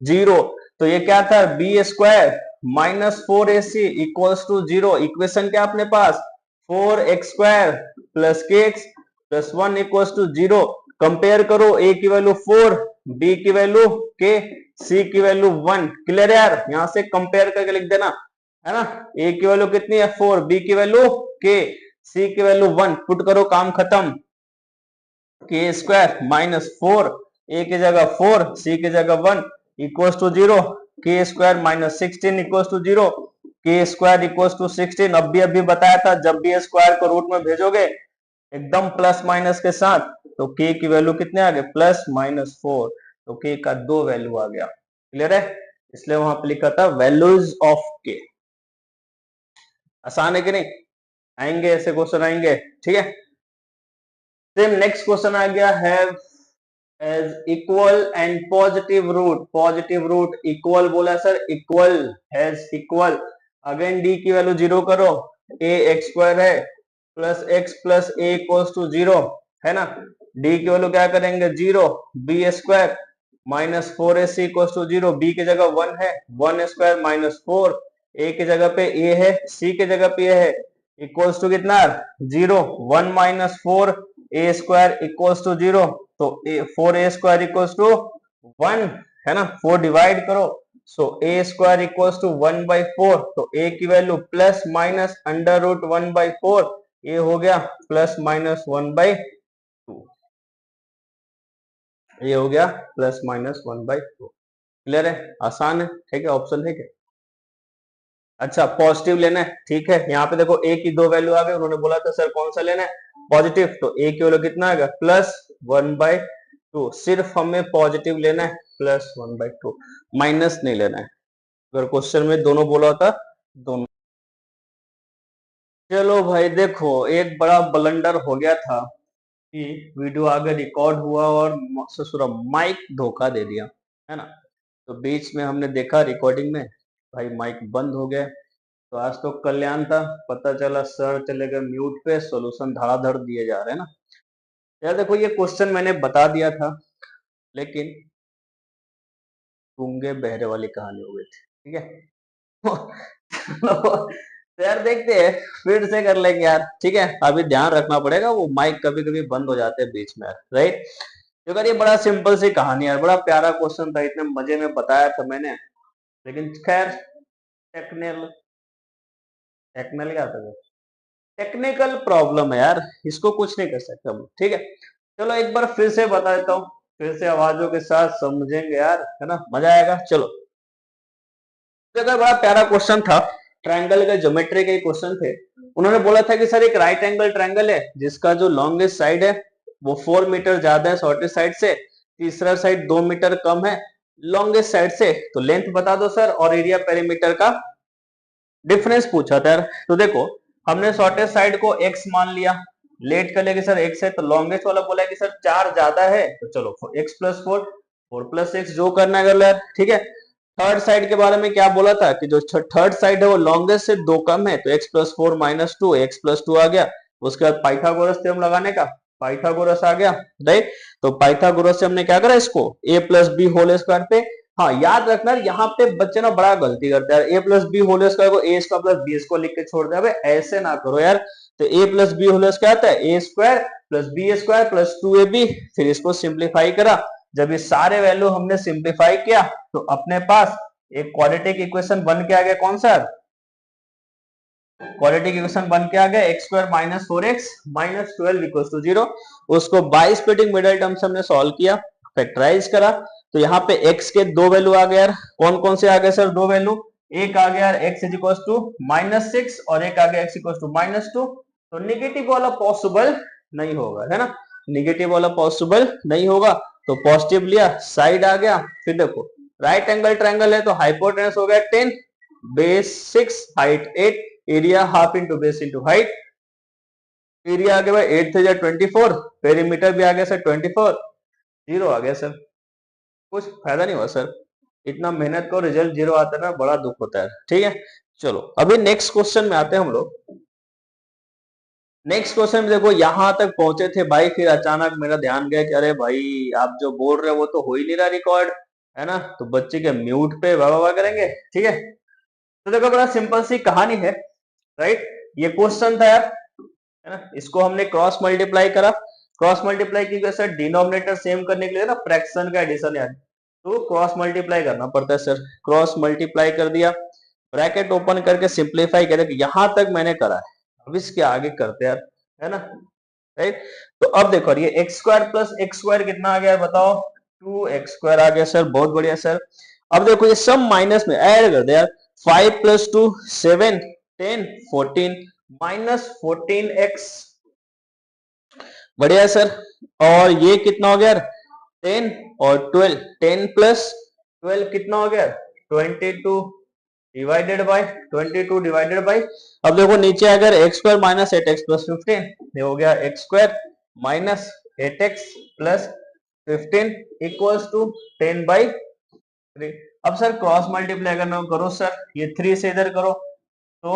जीरो। तो ये क्या था, b square minus 4ac equals to 0, equation क्या अपने पास 4x square plus k x plus 1 equals to 0। Compare करो, a की वैल्यू 4, b की वैल्यू k, c की वैल्यू 1। क्लियर यार, यहां से कंपेयर करके लिख देना, है ना, a की वैल्यू कितनी है 4, b की वैल्यू k, c की वैल्यू 1, पुट करो काम खत्म, के स्क्वायर माइनस 4, ए की जगह 4, सी की जगह 1 इक्वल्स टू 0, के स्क्वायर माइनस 16 इक्वल्स टू 0, के स्क्वायर इक्वल्स टू 16। अभी बताया था जब भी स्क्वायर को रूट में भेजोगे एकदम प्लस माइनस के साथ, तो के की वैल्यू कितने आ गए प्लस माइनस 4, तो के का 2 वैल्यू आ गया। क्लियर है, इसलिए वहां पे लिखा था वैल्यूज ऑफ के। आसान है कि नहीं, आएंगे ऐसे क्वेश्चन आएंगे, ठीक है। सेम नेक्स्ट क्वेश्चन आ गया, have as equal and positive root equal, बोला sir equal, has equal. Again D की वैल्यू 0 करो, ए एक्स स्क्वायर है प्लस ए इक्वल्स टू 0, है ना, डी की वैल्यू क्या करेंगे 0, B square minus 4ac equals to 0, B की जगह 1 है, 1 स्क्वायर माइनस 4, ए की जगह पे ए है, सी की जगह पे ए है, इक्वल्स टू कितना 0, 1 minus 4 a square equals to 0। तो 4a² इक्वल्स टू 1 है ना, 4 डिवाइड करो, सो a² इक्वल्स टू 1/4, तो a की value plus minus under root 1/4, ये हो गया प्लस माइनस 1/2, ये हो गया प्लस माइनस 1/2। क्लियर है, आसान है क्या, ऑप्शन है क्या? अच्छा पॉजिटिव लेना है, ठीक है, यहाँ पे देखो ए की दो वैल्यू आ गई, उन्होंने बोला था सर कौन सा लेना है पॉजिटिव, तो ए की वैल्यू कितना आएगा प्लस 1/2, सिर्फ हमें पॉजिटिव लेना है प्लस 1/2, माइनस नहीं लेना है, अगर क्वेश्चन में दोनों बोला होता दोनों। चलो भाई देखो एक बड़ा ब्लंडर हो गया था कि वीडियो आगे रिकॉर्ड हुआ और ससुरा माइक धोखा दे दिया, है ना, तो बीच में हमने देखा रिकॉर्डिंग में भाई माइक बंद हो गया, तो आज तो कल्याण था, पता चला सर चले गए म्यूट पे, सॉल्यूशन धड़ाधड़ दिए जा रहे हैं ना। यार देखो ये क्वेश्चन मैंने बता दिया था, लेकिन गूंगे बहरे वाली कहानी हो गई थी, ठीक है। तो यार देखते हैं, फिर से कर लेंगे यार, ठीक है, अभी ध्यान रखना पड़ेगा, वो माइक कभी कभी बंद हो जाते हैं बीच में यार, राइट। तो यार ये बड़ा सिंपल सी कहानी यार, बड़ा प्यारा क्वेश्चन था, इतने मजे में बताया था मैंने, लेकिन खैर टेक्निकल टेक्निकल क्या था, टेक्निकल प्रॉब्लम है यार, इसको कुछ नहीं कर सकते हम, ठीक है। चलो एक बार फिर से बता देता हूँ, फिर से आवाजों के साथ समझेंगे यार, है ना, मजा आएगा। चलो देखो बड़ा प्यारा क्वेश्चन था, ट्रायंगल के ज्योमेट्री के क्वेश्चन थे, उन्होंने बोला था कि सर एक राइट एंगल ट्रायंगल है जिसका जो लॉन्गेस्ट साइड है वो 4 मीटर ज्यादा है शॉर्टेस्ट साइड से, तीसरा साइड 2 मीटर कम है लॉन्गेस्ट साइड से, तो लेंथ बता दो सर, और एरिया पेरीमीटर का डिफरेंस पूछा था यार। तो देखो हमने शॉर्टेस्ट साइड को x मान लिया, लेट कर लेंगे सर x है, तो लॉन्गेस्ट वाला बोला है कि सर 4 ज्यादा है, तो चलो x + 4, 4 + 6 जो करना है कर लो यार, ठीक है। थर्ड साइड के बारे में क्या बोला था कि जो थर्ड साइड है वो लॉन्गेस्ट से 2 कम है, तो x + 4 - 2, x + 2 आ गया, उसके बाद पाइथागोरस थ्योरम लगाने का, पाइथागोरस आ गया, राइट। तो पाइथागोरस से हमने क्या करा, इसको a + b होल स्क्वायर पे, हाँ याद रखना यहाँ पे बच्चे ना बड़ा गलती करते हैं, a + b होल स्क्वायर को a² + b को लिख के छोड़ दे, ऐसे ना करो यार, तो a + b होल स्क्वायर आता है a² + b² + 2ab, फिर इसको सिंप्लीफाई करा, जब ये सारे वैल्यू हमने सिंप्लीफाई किया तो अपने पास एक क्वाड्रेटिक इक्वेशन बन के आ गया, कौन सा क्वाड्रेटिक इक्वेशन बन के आ गया, x² - 4x - 12 = 0, उसको बाय स्प्लिटिंग मिडिल टर्म से हमने सॉल्व किया, फैक्टराइज करा, तो यहाँ पे x के दो वैल्यू आ गए यार, कौन कौन से आ गए सर दो वैल्यू, एक आ गया x = -6 और एक आ गया x = -2, तो निगेटिव वाला पॉसिबल नहीं होगा, है ना, निगेटिव वाला पॉसिबल नहीं होगा, तो पॉजिटिव लिया, साइड आ गया, फिर देखो राइट एंगल ट्रायंगल है तो हाइपोटेनस हो गया 10, base 6, height 8, area half into base into height, area आ गया भाई 8 × 24, पेरीमीटर भी आ गया सर 24, जीरो आ गया सर, कुछ फायदा नहीं हुआ सर, इतना मेहनत करो रिजल्ट जीरो आता है ना, बड़ा दुख होता है, ठीक है। चलो अभी नेक्स्ट क्वेश्चन में आते हैं हम लोग, नेक्स्ट क्वेश्चन में देखो यहां तक पहुंचे थे भाई, फिर अचानक मेरा ध्यान गया कि अरे भाई आप जो बोल रहे हो वो तो हो ही नहीं रहा रिकॉर्ड, है ना, तो बच्चे के म्यूट पे वाह वाह करेंगे, ठीक है। तो देखो बड़ा सिंपल सी कहानी है, राइट, ये क्वेश्चन था यार, है ना, इसको हमने क्रॉस मल्टीप्लाई करा, क्रॉस मल्टीप्लाई की वजह से डिनोमिनेटर सेम करने के लिए ना फ्रैक्शन का एडिशन यार, तो क्रॉस मल्टीप्लाई करना पड़ता है सर, क्रॉस मल्टीप्लाई कर दिया, ब्रैकेट ओपन करके सिंप्लीफाई कर दिया, यहां तक मैंने करा है, अब इसके आगे करते हैं यार, है ना, राइट। तो अब देखो ये x² + x² कितना आ गया बताओ, 2x² आ गया सर, बहुत बढ़िया सर। अब देखो ये सब माइनस में ऐड कर दे यार, 5 + 2 7 10 14 -14x, बढ़िया सर, और ये कितना हो गया 10 और 12, 10 + 12 कितना हो गया 22 डिवाइडेड बाय 22 डिवाइडेड बाय, अब देखो नीचे अगर x² - 8x + 15, ये हो गया x² - 8x + 15 = 10/3। अब सर क्रॉस मल्टीप्लाई करना करो सर, ये 3 से इधर करो, तो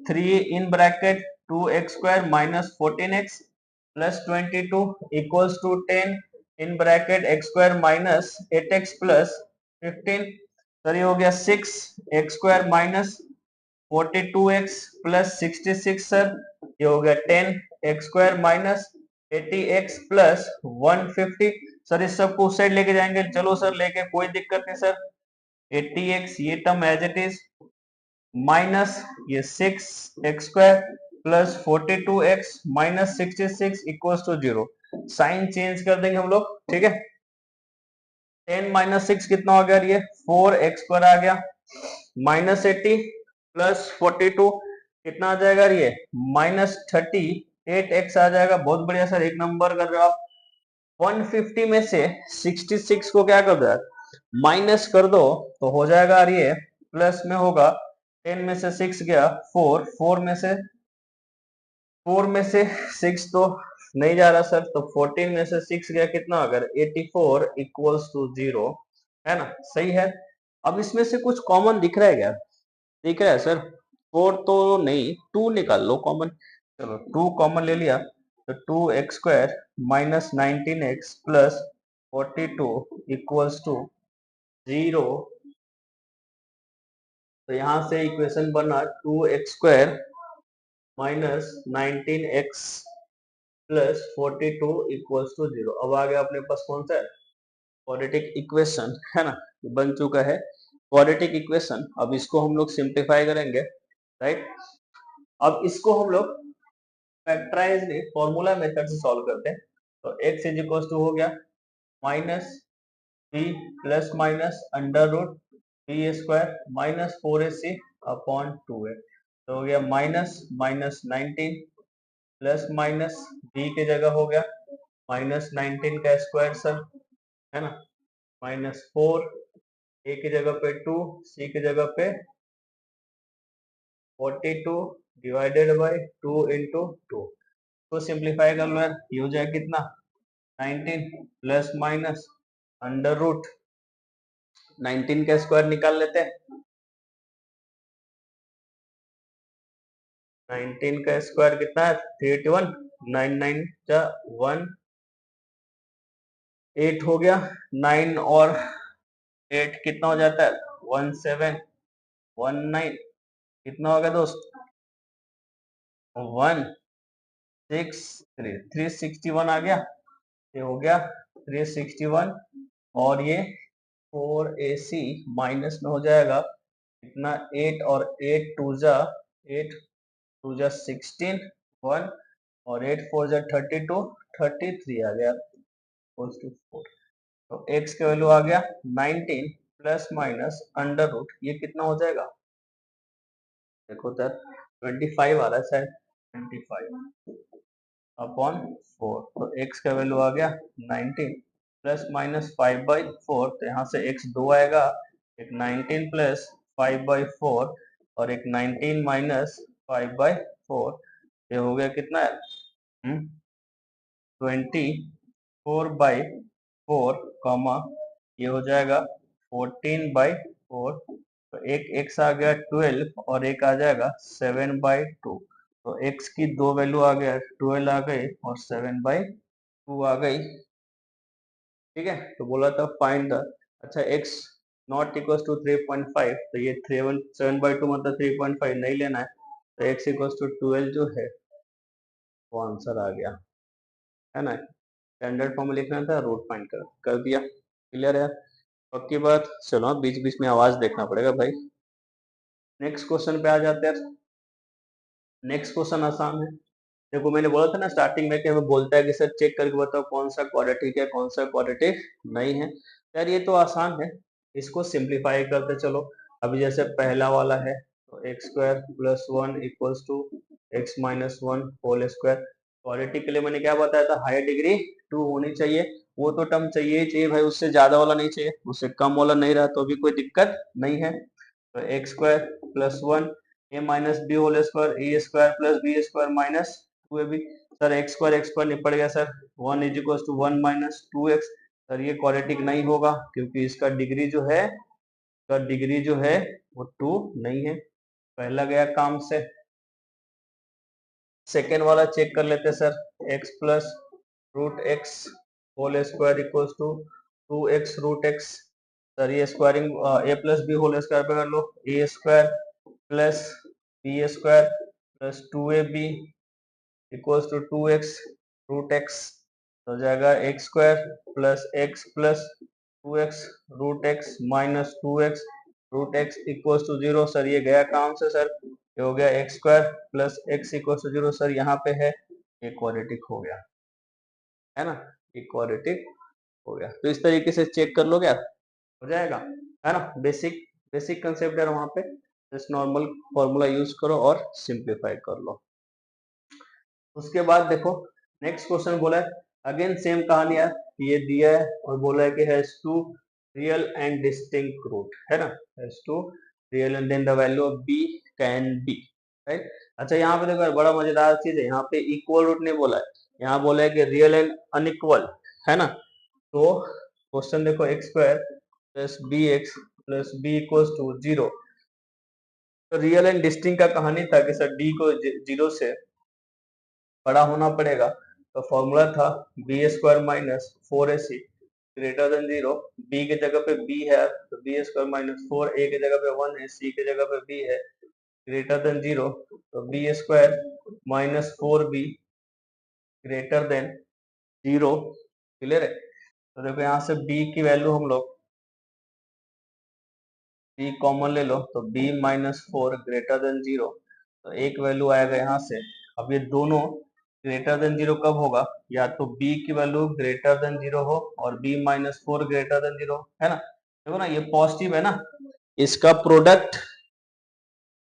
3 in bracket 2x² - 14x + 22 = 10 in bracket x² - 8x + 15, sir ये हो गया 6x² - 42x + 66, सर ये हो गया 10x² - 80x + 150, सर इस सबको उस साइड लेके जाएंगे, चलो सर लेके, कोई दिक्कत नहीं सर। 80x ये term as it is, minus ये 6x² plus 42x minus 66 equals to 0। Sign change कर देंगे हम लोग, ठीक है। 10 माइनस 6 कितना हो गया, ये 4x² आ गया, माइनस 80 प्लस 42 कितना आ जाएगा, ये माइनस 38x आ जाएगा। बहुत बढ़िया सर, एक नंबर कर रहे हो आप। 150 में से 66 को क्या कर दो यार, माइनस कर दो तो हो जाएगा, ये प्लस में होगा। 10 में से 6 गया 4, 4 में से 6 तो नहीं जा रहा सर, तो 14 में से 6 गया कितना, अगर 84 इक्वल्स टू 0, है ना, सही है। अब इसमें से कुछ कॉमन दिख रहा है क्या, दिख रहा है सर, 4 तो नहीं, 2 निकाल लो कॉमन। चलो 2 कॉमन ले लिया, तो 2x² minus 19x plus 42 equals to 0। तो यहां से इक्वेशन बना 2x² minus 19x plus 42 equals to 0। अब आ गया अपने पास कौन सा, क्वाड्रेटिक इक्वेशन, है ना, बन चुका है क्वाड्रेटिक इक्वेशन। अब इसको हम लोग सिंप्लीफाई करेंगे, राइट। अब इसको हम लोग फैक्टराइज नहीं, फॉर्मूला मेथड से सॉल्व करते हैं। तो x इज इक्वल टू हो गया minus b plus minus under root b² minus 4ac upon 2a। तो हो गया minus minus 19 plus minus b के जगह हो गया माइनस 19 का स्क्वायर सर, है ना, माइनस 4, a की जगह पे 2, c की जगह पे 42 डिवाइडेड बाई 2 इंटू 2। तो सिंप्लीफाई कर लो यार, ये हो जाए कितना, 19 प्लस माइनस अंडर रूट 19 का स्क्वायर निकाल लेते हैं। 19 का स्क्वायर कितना है, 381, 9 9 जा 1 8 हो गया, 9 और 8 कितना हो जाता है, 1719 कितना हो गया दोस्त, 361 आ गया, ये हो गया 361। और ये 4ac माइनस में हो जाएगा कितना, 8 और 8 टू जा 8 टू जा 16 1 और 8 4 जा 32 33 आ गया, इक्वल्स टू 4। तो x का वैल्यू आ गया 19 प्लस माइनस अंडर रूट, ये कितना हो जाएगा, देखो सर 25 आ रहा है शायद, 25 अपॉन 4। तो x का वैल्यू आ गया 19 प्लस माइनस 5/4। तो यहाँ से x 2 आएगा, एक 19 प्लस 5/4 और एक 19 माइनस 5/4। ये हो गया कितना है, 24/4 कॉमा ये हो जाएगा 14/4। तो एक x आ गया 12 और एक आ जाएगा 7/2। तो x की दो वैल्यू आ गया, 12 आ गई और 7/2 आ गई, ठीक है। तो बोला था फाइंड द, अच्छा x नॉट इक्वल टू 3.5, तो ये 7/2 मतलब 3.5 नहीं लेना है, तो x इक्वल टू 12 जो है वो आंसर आ गया, है ना। स्टैंडर्ड फॉर्म में लिखना था, रूट फाइंड कर दिया, क्लियर है। पक्की बात, चलो बीच बीच में आवाज देखना पड़ेगा भाई। नेक्स्ट क्वेश्चन पे आ जाते हैं। नेक्स्ट क्वेश्चन आसान है। देखो मैंने बोला था ना स्टार्टिंग में कि हमें बोलता है कि सर चेक करके बताओ कौन सा क्वाड्रेटिक है कौन सा क्वाड्रेटिक नहीं है। यार ये तो आसान है, इसको सिंप्लीफाई करते चलो। अभी जैसे पहला वाला है, तो x² plus 1 equals to x minus 1 whole square. Quadratic के लिए मैंने क्या बताया था, हायर डिग्री 2 होनी चाहिए। वो तो टर्म चाहिए ही चाहिए भाई, उससे ज्यादा वाला नहीं चाहिए, उससे कम वाला नहीं रहा तो भी कोई दिक्कत नहीं है। तो x² plus 1 a minus b whole square, a² plus b² minus 2ab। Sir x² निपट गया sir, 1 is equal to 1 minus 2x। Sir ये क्वाड्रेटिक नहीं होगा क्योंकि इसका डिग्री जो है, इसका डिग्री जो है वो 2 नहीं है। पहला गया काम से। सेकेंड वाला चेक कर लेते sir, x plus root x whole square equals to 2x root x. Sir ये squaring a plus b whole square पे कर लो, a² plus b² plus 2ab equals to 2x root x. तो हो जाएगा x square plus 2x root x minus 2x root x equal to 0। Sir ये गया काम से सर, ये हो गया x square plus x equal to 0। Sir यहाँ पे है, ये क्वाड्रेटिक हो गया, है ना, ये क्वाड्रेटिक हो गया। तो इस तरीके से चेक कर लो, क्या हो जाएगा, है ना। बेसिक बेसिक कंसेप्ट है वहां पे, जस्ट नॉर्मल फॉर्मूला यूज करो और सिंप्लीफाई कर लो। उसके बाद देखो नेक्स्ट क्वेश्चन बोला है, अगेन सेम कहानी है, ये दिया है और बोला है कि has two real and distinct root, है ना, has two real and then the value of b can be, right. अच्छा यहाँ पे देखो बड़ा मजेदार चीज है, यहाँ पे इक्वल रूट नहीं बोला है, यहाँ बोला है कि रियल एंड अनइक्वल, है ना। तो क्वेश्चन देखो x square plus B x plus b equals to 0। तो रियल एंड डिस्टिंक्ट का कहानी था कि सर डी को 0 से बड़ा होना पड़ेगा, तो फॉर्मूला था b square minus 4ac greater than 0। B की जगह पे बी है तो बी स्क्वायर माइनस 4, ए की जगह पे 1 है, सी की जगह पे बी है, ग्रेटर देन 0 तो b square minus 4b greater than 0। Clear है। तो देखो यहाँ से b की वैल्यू हम लोग b कॉमन ले लो, तो b माइनस 4 ग्रेटर देन 0, तो एक वैल्यू आएगा यहाँ से। अब ये दोनों ग्रेटर देन 0 कब होगा, या तो b की वैल्यू ग्रेटर देन 0 हो और b माइनस 4 ग्रेटर देन 0, है ना। देखो ना ये पॉजिटिव है ना, इसका प्रोडक्ट,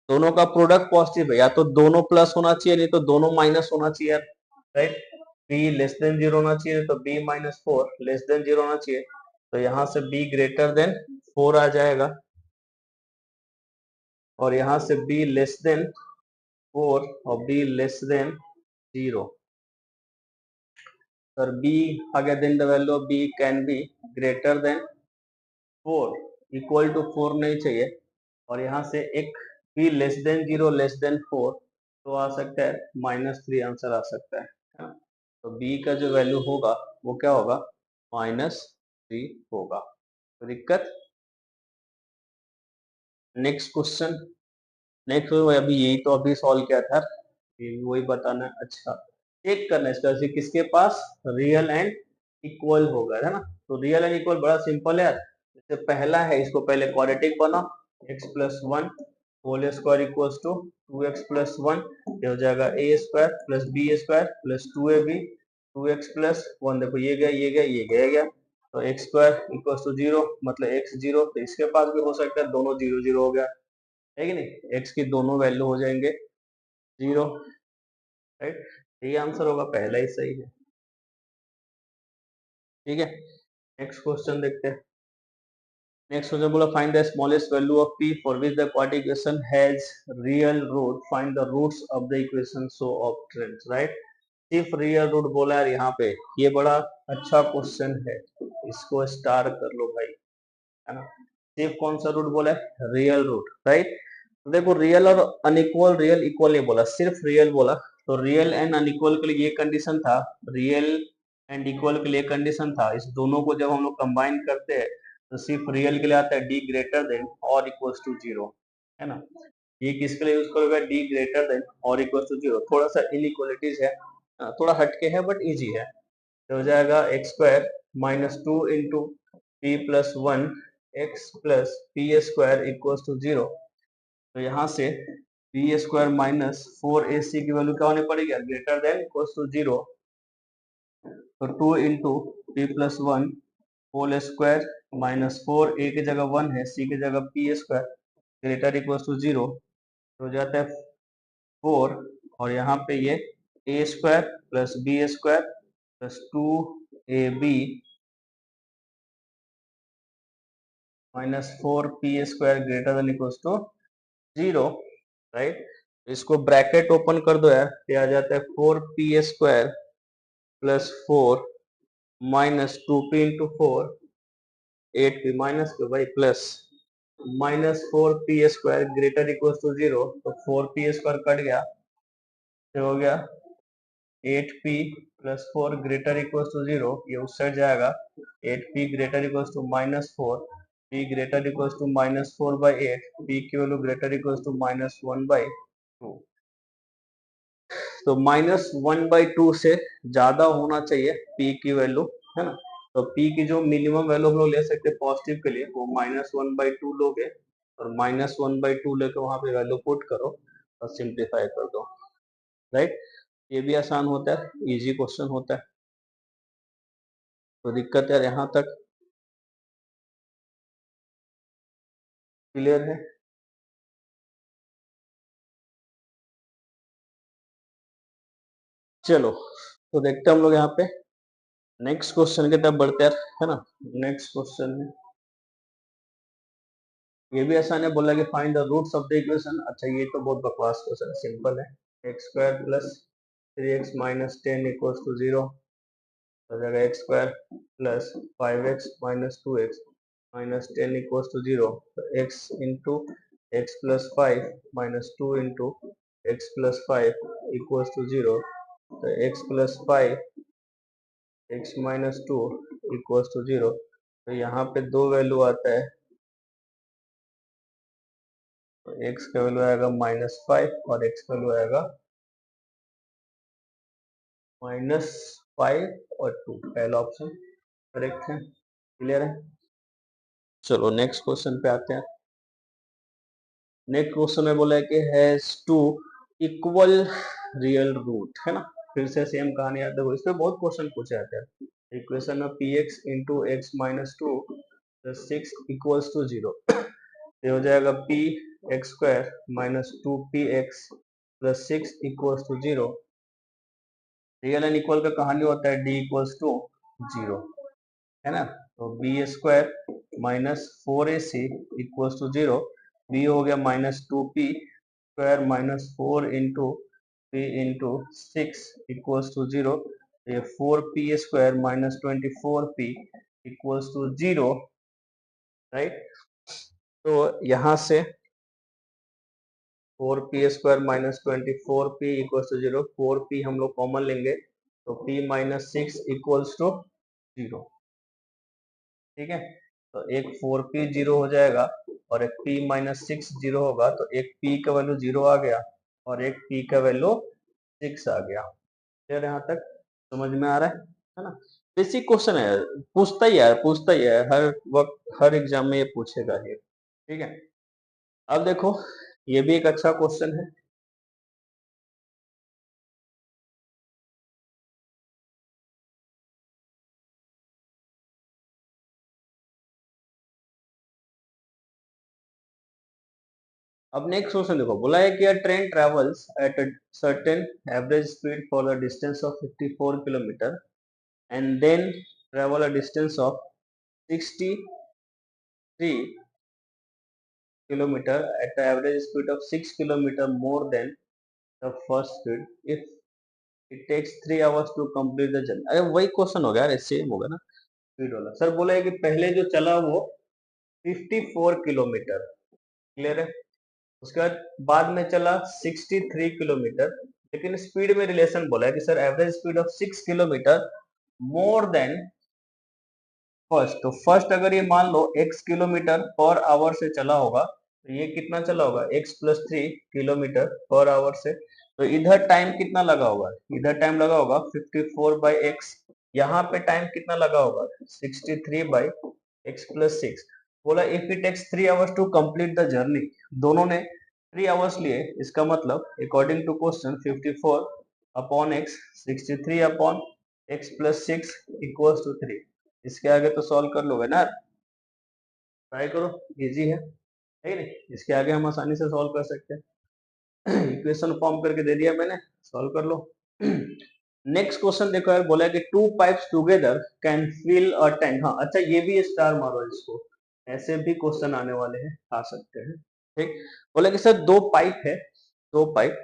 दोनों का प्रोडक्ट पॉजिटिव है, या तो दोनों प्लस होना चाहिए नहीं तो दोनों माइनस होना चाहिए, राइट। b लेस देन 0 होना चाहिए तो b माइनस 4 लेस देन 0 होना चाहिए, तो यहाँ से b ग्रेटर देन 4 आ जाएगा और यहाँ से b लेस देन 4 और b लेस देन 0। और b आ गया, then the value of b can be greater than 4, equal to 4 नहीं चाहिए, और यहाँ से एक b less than 0 less than 4, तो आ सकता है -3 आंसर आ सकता है ना? तो b का जो वैल्यू होगा वो क्या होगा, -3 होगा। तो दिक्कत। नेक्स्ट क्वेश्चन, नेक्स्ट अभी यही तो अभी सॉल्व किया था, ये वही बताना है। अच्छा चेक करना है इसका, किसके पास रियल एंड इक्वल होगा, है ना। तो रियल एंड इक्वल बड़ा सिंपल है यार। जैसे पहला है, इसको पहले क्वाड्रेटिक बना, x plus 1 whole square equals to 2x plus 1, ये हो जाएगा a square plus B square plus 2ab 2x plus 1। देखो ये गया ये गया ये गया, तो एक्स स्क्वायर इक्वल्स टू 0 मतलब x 0, तो इसके पास भी हो सकता है दोनों 0 0 हो गया, है कि नहीं, x की दोनों वैल्यू हो जाएंगे 0, राइट। ये आंसर होगा, पहला ही सही है। ठीक है, नेक्स्ट क्वेश्चन देखते हैं। नेक्स्ट क्वेश्चन बोला find the smallest value of p for which the quadratic equation has real root, find the roots of the equation so obtained, right. सिर्फ रियल रूट बोला है यहाँ पे, ये बड़ा अच्छा क्वेश्चन है, इसको स्टार कर लो भाई, है ना। सिर्फ कौन सा रूट बोला है, रियल रूट, राइट। तो देखो रियल और अनइक्वल, रियल इक्वल नहीं बोला, सिर्फ रियल बोला। तो रियल एंड अनइक्वल के लिए ये कंडीशन था, रियल एंड इक्वल के लिए कंडीशन था, इस दोनों को जब हम लोग कंबाइन करते हैं तो सिर्फ रियल के लिए आता है डी ग्रेटर देन और इक्वल्स टू 0, है ना। ये किसके लिए यूज करोगे, डी ग्रेटर देन और इक्वल्स टू 0। थोड़ा सा इनइक्वालिटीज है, थोड़ा हटके है बट इजी है। तो हो जाएगा x square minus 2 into P plus 1 x plus p square equals to 0। तो यहाँ से पी स्क्वायर माइनस 4ac की वैल्यू क्या होनी पड़ेगी, ग्रेटर देन इक्वल्स टू 0। तो 2 into P plus 1 whole square minus 4, A की जगह 1 है, सी की जगह P square greater equals to 0, हो जाता है 4, और यहाँ पे ये A square plus B square plus 2ab minus 4p square greater than equals to 0, right. इसको ब्रैकेट ओपन कर दो यार, ये आ जाता है 4p square plus 4 minus 2p into 4 8p minus के भाई plus minus 4p square greater equals to 0, तो 4p स्क्वायर कट गया, तो हो गया 8p plus 4 greater equals to 0, ये उस साइड जाएगा, 8p greater equals to -4, p greater equals to -4 by 8, p की वैल्यू ग्रेटर इक्वल्स टू -1 बाई 2। तो -1/2 से ज्यादा होना चाहिए p की वैल्यू, है ना। तो p की जो मिनिमम वैल्यू हम लोग ले सकते हैं पॉजिटिव के लिए, वो -1/2 लोगे और -1/2 लेके वहां पे वैल्यू पुट करो और सिंप्लीफाई कर दो, राइट। ये भी आसान होता है, इजी क्वेश्चन होता है। तो दिक्कत है यहाँ तक क्लियर है। चलो तो देखते हैं हम लोग यहाँ पे नेक्स्ट क्वेश्चन की तरफ बढ़ते हैं, है ना। नेक्स्ट क्वेश्चन में ये भी आसान है, बोला कि find the roots of the equation. अच्छा ये तो बहुत बकवास क्वेश्चन, सिंपल है। x² + 3x - 10 = 0 हो जाएगा। x² + 5x - 2x - 10 = 0। तो x into x + 5 - 2 into x + 5 = 0। तो x + 5 x - 2 = 0। तो यहाँ पे दो वैल्यू आता है, तो x का वैल्यू आएगा -5 और x का वैल्यू आएगा -5 और 2। पहला ऑप्शन करेक्ट है, क्लियर है। चलो नेक्स्ट क्वेश्चन पे आते हैं। नेक्स्ट क्वेश्चन में बोला है कि has two equal real root, है ना। फिर से सेम कहानी आता है, इसमें बहुत क्वेश्चन पूछे जाते हैं। इक्वेशन में px इंटू x - 2 + 6 = 0। ये हो जाएगा p(x²) - 2px + 6 = 0। Real and equal का कहानी होता है d = 0, है ना। तो b² - 4ac = 0। b हो गया -2p² - 4 इंटू p इंटू 6 = 0। ये 4p² - 24p = 0, राइट। तो यहाँ से 4p² - 24p = 0, 4p हम लोग कॉमन लेंगे तो p - 6 = 0, ठीक है। तो एक 4p 0 हो जाएगा और एक p - 6 0 होगा, तो एक p का वैल्यू 0 आ गया और एक p का वैल्यू 6 आ गया। फिर यहाँ तक समझ में आ रहा है ना। बेसिक क्वेश्चन है, पूछता ही है हर वक्त, हर एग्जाम में ये पूछेगा ये, ठीक है। अब देखो ये भी एक अच्छा क्वेश्चन है। अब नेक्स्ट क्वेश्चन देखो, बोला है कि अ train travels at a certain average speed for the distance of 54 kilometre and then travel a distance of 63 kilometer at the average speed of 6 kilometer more than the first speed if it takes 3 hours to complete the journey। अरे वही क्वेश्चन हो गया, अरे सेम होगा ना स्पीड वाला। सर बोला है कि पहले जो चला वो 54 किलोमीटर, क्लियर है। उसके बाद में चला 63 किलोमीटर, लेकिन स्पीड में रिलेशन बोला है कि sir average speed of 6 kilometre more then first. तो फर्स्ट अगर ये मान लो x किलोमीटर पर आवर से चला होगा, तो ये कितना चला होगा x + 3 किलोमीटर पर आवर से। तो इधर टाइम कितना लगा होगा, इधर टाइम लगा होगा 54/x। यहाँ पे टाइम कितना लगा होगा 63/x + 6। बोला if it takes 3 hours to complete the journey. दोनों ने 3 आवर्स लिए, इसका मतलब according to question 54/x 63/x + 6 = 3। इसके आगे तो सॉल्व कर लोगे ना, ट्राई करो, इजी है नहीं। इसके आगे हम आसानी से सॉल्व कर सकते हैं। इक्वेशन फॉर्म करके दे दिया मैंने, सॉल्व कर लो। नेक्स्ट क्वेश्चन देखो यार, बोला है कि two pipes together can fill a tank. हाँ अच्छा, ये भी स्टार मारो इसको, ऐसे भी क्वेश्चन आने वाले हैं, आ सकते हैं, ठीक। बोला कि सर दो पाइप है, दो पाइप,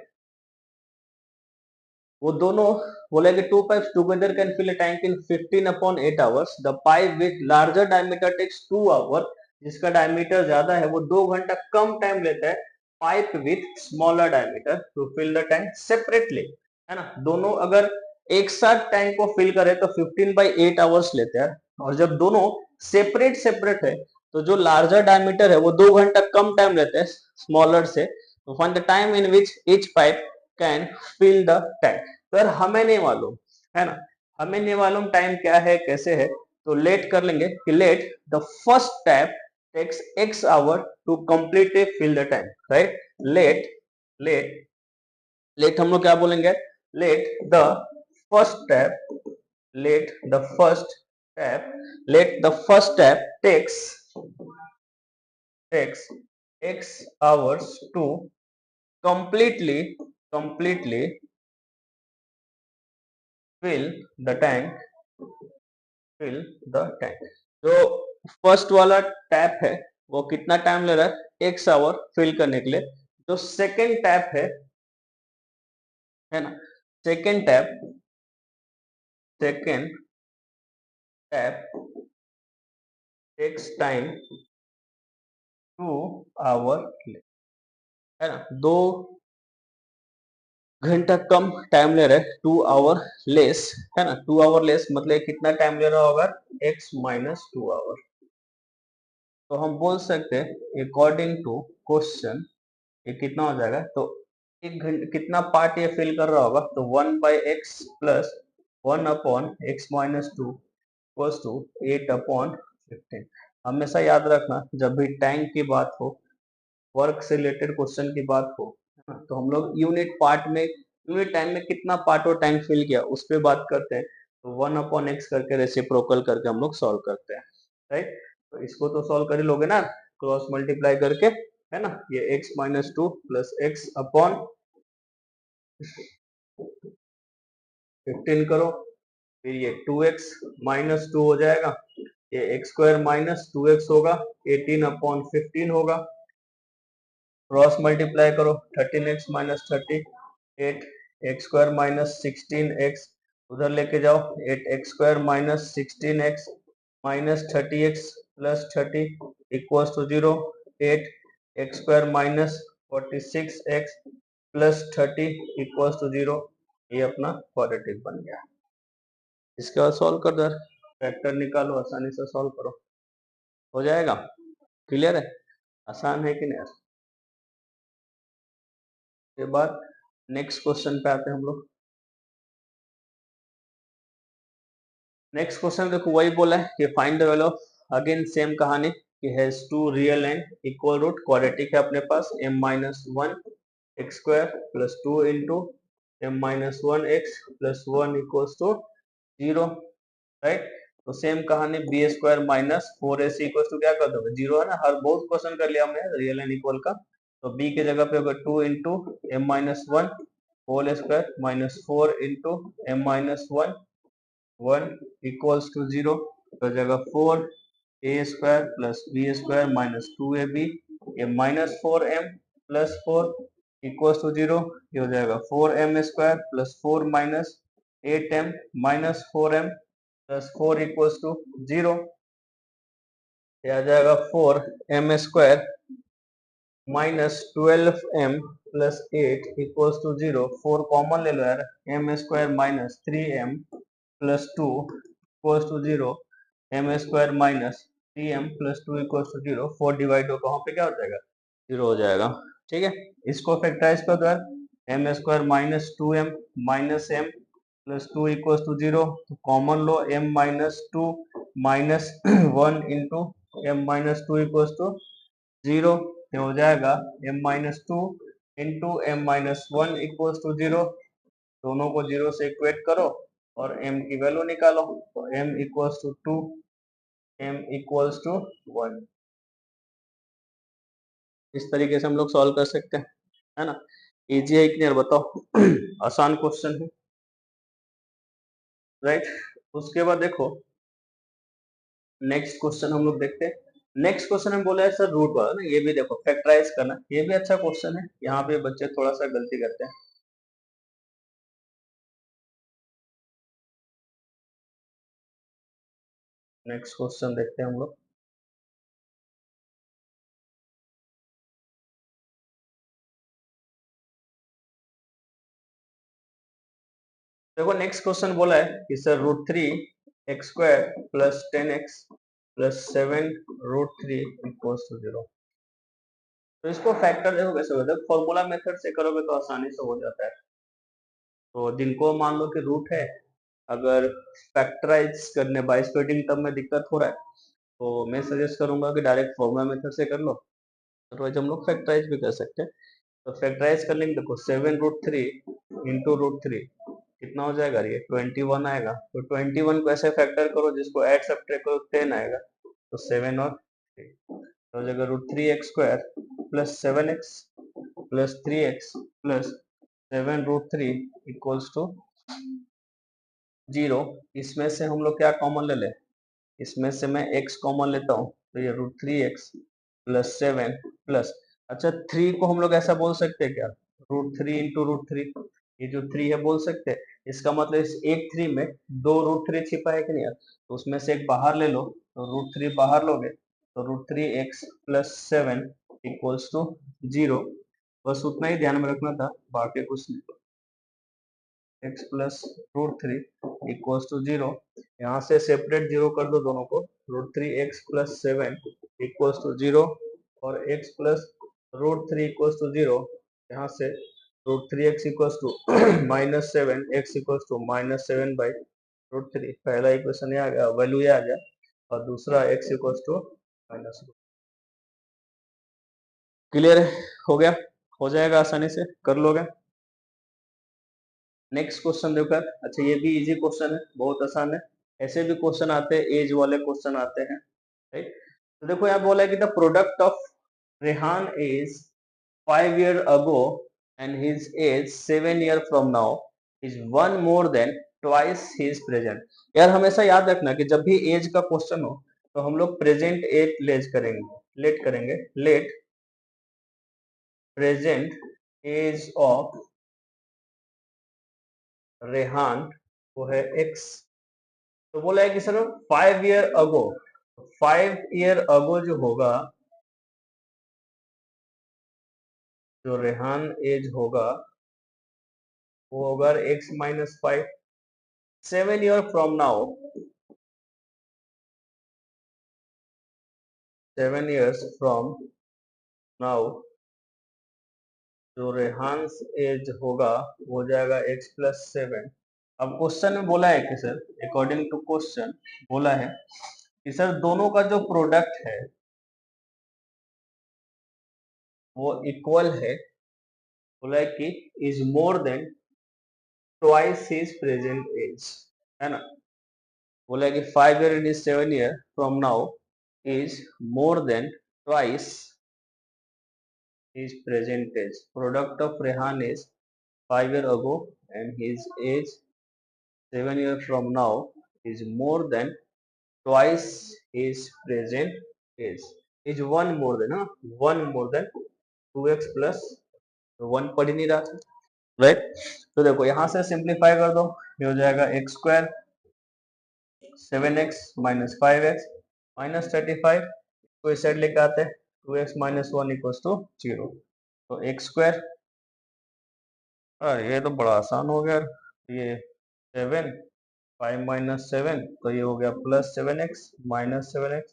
वो दोनों बोले कि two pipes together can fill a tank in 15/8 hours. The pipe with larger diameter takes 2 hour. जिसका डायमीटर ज्यादा है वो 2 घंटा कम टाइम लेता है pipe with smaller diameter to fill the tank separately, है ना। दोनों अगर एक साथ टैंक को फिल करे तो 15/8 आवर्स लेते हैं, और जब दोनों सेपरेट सेपरेट है तो जो लार्जर डायमीटर है वो 2 घंटा कम टाइम लेते हैं स्मॉलर से। तो find the time in which each pipe can fill the tank. तो यार हमें नहीं मालूम, है ना, हमें नहीं मालूम टाइम क्या है कैसे है, तो लेट कर लेंगे कि let the first tap takes x hour to completely fill the tank, right. Let let let हम लोग क्या बोलेंगे, let the first tap, let the first step let the first step takes x hours to completely fill the tank fill the tank। जो फर्स्ट वाला टैप है वो कितना टाइम ले रहा है, x आवर फिल करने के लिए। जो सेकेंड टैप है ना, second tap second tap takes time 2 hour, है ना, 2 घंटा कम टाइम ले रहा है, 2 आवर लेस, है ना। 2 आवर लेस मतलब कितना टाइम ले रहा होगा, x-2 आवर। तो हम बोल सकते हैं अकॉर्डिंग टू क्वेश्चन ये कितना हो जाएगा, तो 1 घंटा कितना पार्ट ये फिल कर रहा होगा, तो 1/x plus 1/x-2 equals to 8/15। हमेशा याद रखना जब भी टैंक की बात हो, वर्क से रिलेटेड क्वेश्चन की बात हो, है ना, तो हम लोग यूनिट टाइम में कितना पार्ट और टैंक फिल किया उस पर बात करते हैं। तो 1/x करके रेसिप्रोकल करके हम लोग सॉल्व करते हैं, राइट। तो इसको तो सॉल्व कर ही लोगे ना, क्रॉस मल्टीप्लाई करके, है ना, ये x-2 प्लस x/15 करो, फिर ये 2x-2 हो जाएगा, ये x² - 2x होगा, 18/15 होगा। क्रॉस मल्टीप्लाई करो, 13x-30 8x² - 16x, उधर लेके जाओ, 8x² - 16x minus 30x plus 30 equals to 0, 8x² - 46x plus 30 equals to 0। ये अपना क्वाड्रेटिक बन गया। इसके बाद सॉल्व कर दो, फैक्टर निकालो, आसानी से सॉल्व करो, हो जाएगा। क्लियर है, आसान है कि नहीं। के बाद नेक्स्ट क्वेश्चन पे आते हैं हम लोग। नेक्स्ट क्वेश्चन देखो वही बोला है कि find the value of, again same कहानी कि has two real and equal root, quadratic है अपने पास, m-1 x² plus 2 into m-1 x plus 1 equals to 0, right. तो सेम कहानी b² minus 4ac equals to क्या कर दोगे, 0, है ना। हर बहुत क्वेश्चन कर लिया हमने रियल एंड इक्वल का। तो b के जगह पे होगा 2 into m-1 whole square minus 4 into m-1 1 equals to 0, तो जगह 4a² plus b² minus 2ab, ये minus 4m plus 4 equals to 0, ये हो जाएगा 4m² plus 4 minus 8m minus 4m plus 4 equals to 0, ये आ जाएगा 4m² minus 12m plus 8 equals to 0, 4 common ले लो यार, m² minus 3m plus 2 equals to 0, m² minus 3m plus 2 equals to 0, 4 divide होगा वहां पे क्या हो जाएगा, 0 हो जाएगा। ठीक है, इसको फैक्टराइज कर दो यार, m² minus 2m minus m plus 2 equals to 0, तो कॉमन लो m-2 minus 1 into m-2 equals to 0, ये हो जाएगा m-2 into m-1 equals to 0, दोनों को 0 से इक्वेट करो और m की वैल्यू निकालो, तो m equals to 2, m equals to 1। इस तरीके से हम लोग सॉल्व कर सकते हैं, है ना। इजी है कि नहीं बताओ आसान क्वेश्चन है, राइट। उसके बाद देखो नेक्स्ट क्वेश्चन हम लोग देखते हैं। नेक्स्ट क्वेश्चन में बोला है सर रूट वाला ना, ये भी देखो फैक्टराइज करना, ये भी अच्छा क्वेश्चन है, यहाँ पे बच्चे थोड़ा सा गलती करते हैं। नेक्स्ट क्वेश्चन देखते हैं हम लोग। देखो नेक्स्ट क्वेश्चन बोला है कि sir √3 x² plus 10x plus 7 √3 equals to 0। तो इसको फैक्टर देखो कैसे होता है, फॉर्मूला मेथड से करोगे तो आसानी से हो जाता है। तो जिनको मान लो कि रूट है, अगर फैक्टराइज करने बाय स्प्लिटिंग टर्म में दिक्कत हो रहा है तो मैं सजेस्ट करूंगा कि डायरेक्ट फॉर्मूला मेथड से कर लो, अदरवाइज हम लोग फैक्टराइज भी कर सकते हैं। तो फैक्टराइज कर लेंगे, देखो 7√3 इंटू √3 कितना हो जाएगा, ये 21 आएगा। तो 21 को ऐसे फैक्टर करो जिसको ऐड सब्ट्रैक्ट करो 10 आएगा, तो 7 और 3 तो हो जाएगा √3x² plus 7x plus 3x plus 7√3 equals to 0। इसमें से हम लोग क्या कॉमन ले ले, इसमें से मैं x कॉमन लेता हूँ, तो ये √3x प्लस 7 प्लस, अच्छा 3 को हम लोग ऐसा बोल सकते हैं क्या, √3 इंटू √3, ये जो 3 है बोल सकते हैं। इसका मतलब इस एक 3 में दो √3 छिपा है कि नहीं यार, तो उसमें से एक बाहर ले लो, तो √3 बाहर लोगे तो √3x प्लस 7 इक्वल्स टू 0। बस उतना ही ध्यान में रखना था, बाकी कुछ नहीं। x प्लस √3 इक्वल्स टू 0, यहाँ से सेपरेट 0 कर दो दोनों को, √3x प्लस 7 इक्वल्स टू 0 और x प्लस √3 इक्वल्स टू 0, यहाँ से √3x equals to -7, x equals to -7/√3। पहला इक्वेशन ये आ गया, वैल्यू ये आ गया, और दूसरा x equals to minus. Clear हो गया, हो जाएगा आसानी से कर लोगे। नेक्स्ट क्वेश्चन देखो यार, अच्छा ये भी इजी क्वेश्चन है, बहुत आसान है। ऐसे भी क्वेश्चन आते हैं, एज वाले क्वेश्चन आते हैं, राइट। तो देखो यहाँ बोला है कि the product of Rehan is 5 year ago and his age 7 year from now is one more than twice his present। यार हमेशा याद रखना कि जब भी एज का क्वेश्चन हो तो हम लोग प्रेजेंट एज लेट करेंगे, let present age of Rehan वो है x। तो बोला है कि सर 5 year अगो, 5 year अगो जो होगा, जो रेहान एज होगा वो होगा x-5। 7 year from now, 7 years from now जो रेहान एज होगा वो हो जाएगा x प्लस 7। अब क्वेश्चन में बोला है कि सर अकॉर्डिंग टू क्वेश्चन बोला है कि सर दोनों का जो प्रोडक्ट है वो इक्वल है, बोला है कि is more than twice his present age, है ना। बोला है कि 5 year and 7 year from now is more than twice his present age। Product of Rehan is 5 year ago and his age 7 year from now is more than twice his present age। is one more than, हाँ, one more than 2x plus 1 पढ़ ही नहीं रहा था, राइट। तो देखो यहाँ से सिंप्लीफाई कर दो, ये हो जाएगा x² 7x minus 5x minus 35 को इस साइड लेके आते हैं, 2x माइनस 1 इक्वल्स टू 0। तो x², ये तो बड़ा आसान हो गया, ये 7 5 माइनस 7 तो ये हो गया plus 7x minus 7x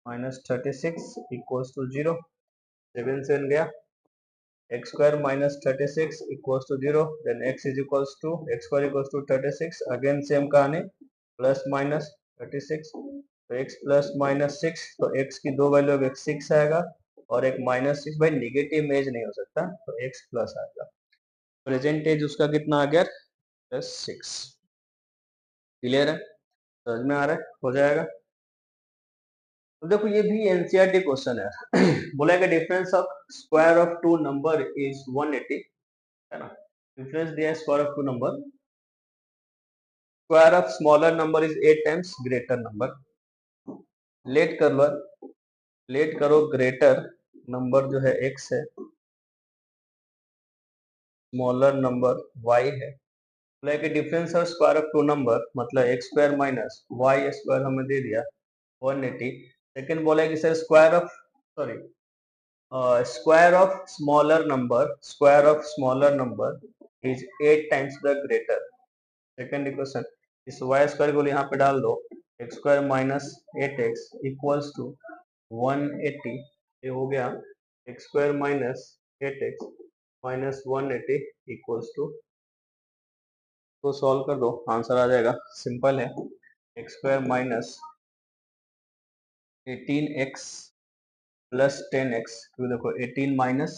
minus 36 equals to 0। 7 7 गया, x² minus 36 equals to 0, then x is equals to x² equals to 36, again same कहानी, प्लस माइनस 36, तो x प्लस माइनस 6, तो x की दो वैल्यू, अब x 6 आएगा और एक -6, भाई निगेटिव इमेज नहीं हो सकता, तो x प्लस आएगा। प्रेजेंट एज उसका कितना आ गया, +6। क्लियर है, समझ में आ रहा है, हो जाएगा। तो देखो ये भी एनसीईआरटी क्वेश्चन है बोला है difference of square of two number is 180, है ना। डिफरेंस दिया है square of two number, square of smaller number is 8 times greater number. Let कर लो, लेट करो ग्रेटर नंबर जो है x है, स्मॉलर नंबर y है। Like difference of square of two number मतलब x² माइनस y² हमें दे दिया 180। सेकेंड बोला है कि sir square of, sorry, square of smaller number, square of smaller number is 8 times the greater. Second equation, इस y² को यहाँ पे डाल दो, x² minus 8x equals to 180, ये हो गया x square minus 8x minus 180 equals to, तो सॉल्व कर दो आंसर आ जाएगा, सिंपल है। X square minus 18x plus 10x, क्यों देखो 18 माइनस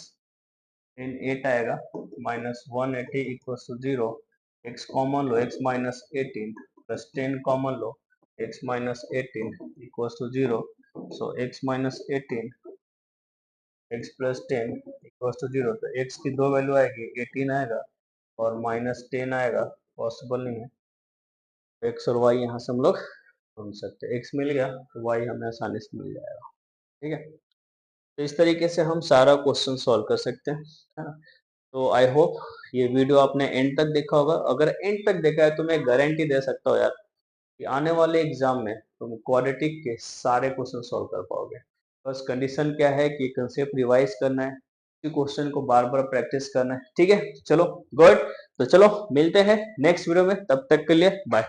10 8 आएगा, minus 180 equals to 0। x common लो, x माइनस 18 प्लस 10 कॉमन लो, x minus 18 equals to 0। So x minus 18 x plus 10 equals to 0। तो x की दो वैल्यू आएगी, 18 आएगा और माइनस 10 आएगा, पॉसिबल नहीं है। x और y यहाँ से हम लोग ढूंढ सकते हैं, x मिल गया तो y हमें आसानी से मिल जाएगा। ठीक है, तो इस तरीके से हम सारा क्वेश्चन सॉल्व कर सकते हैं, है ना। तो आई होप ये वीडियो आपने एंड तक देखा होगा। अगर एंड तक देखा है तो मैं गारंटी दे सकता हूँ यार कि आने वाले एग्जाम में तुम क्वाड्रेटिक के सारे क्वेश्चन सॉल्व कर पाओगे। बस कंडीशन क्या है कि कंसेप्ट रिवाइज करना है, क्वेश्चन को बार बार प्रैक्टिस करना है। ठीक है, चलो गुड। तो चलो मिलते हैं नेक्स्ट वीडियो में, तब तक के लिए बाय।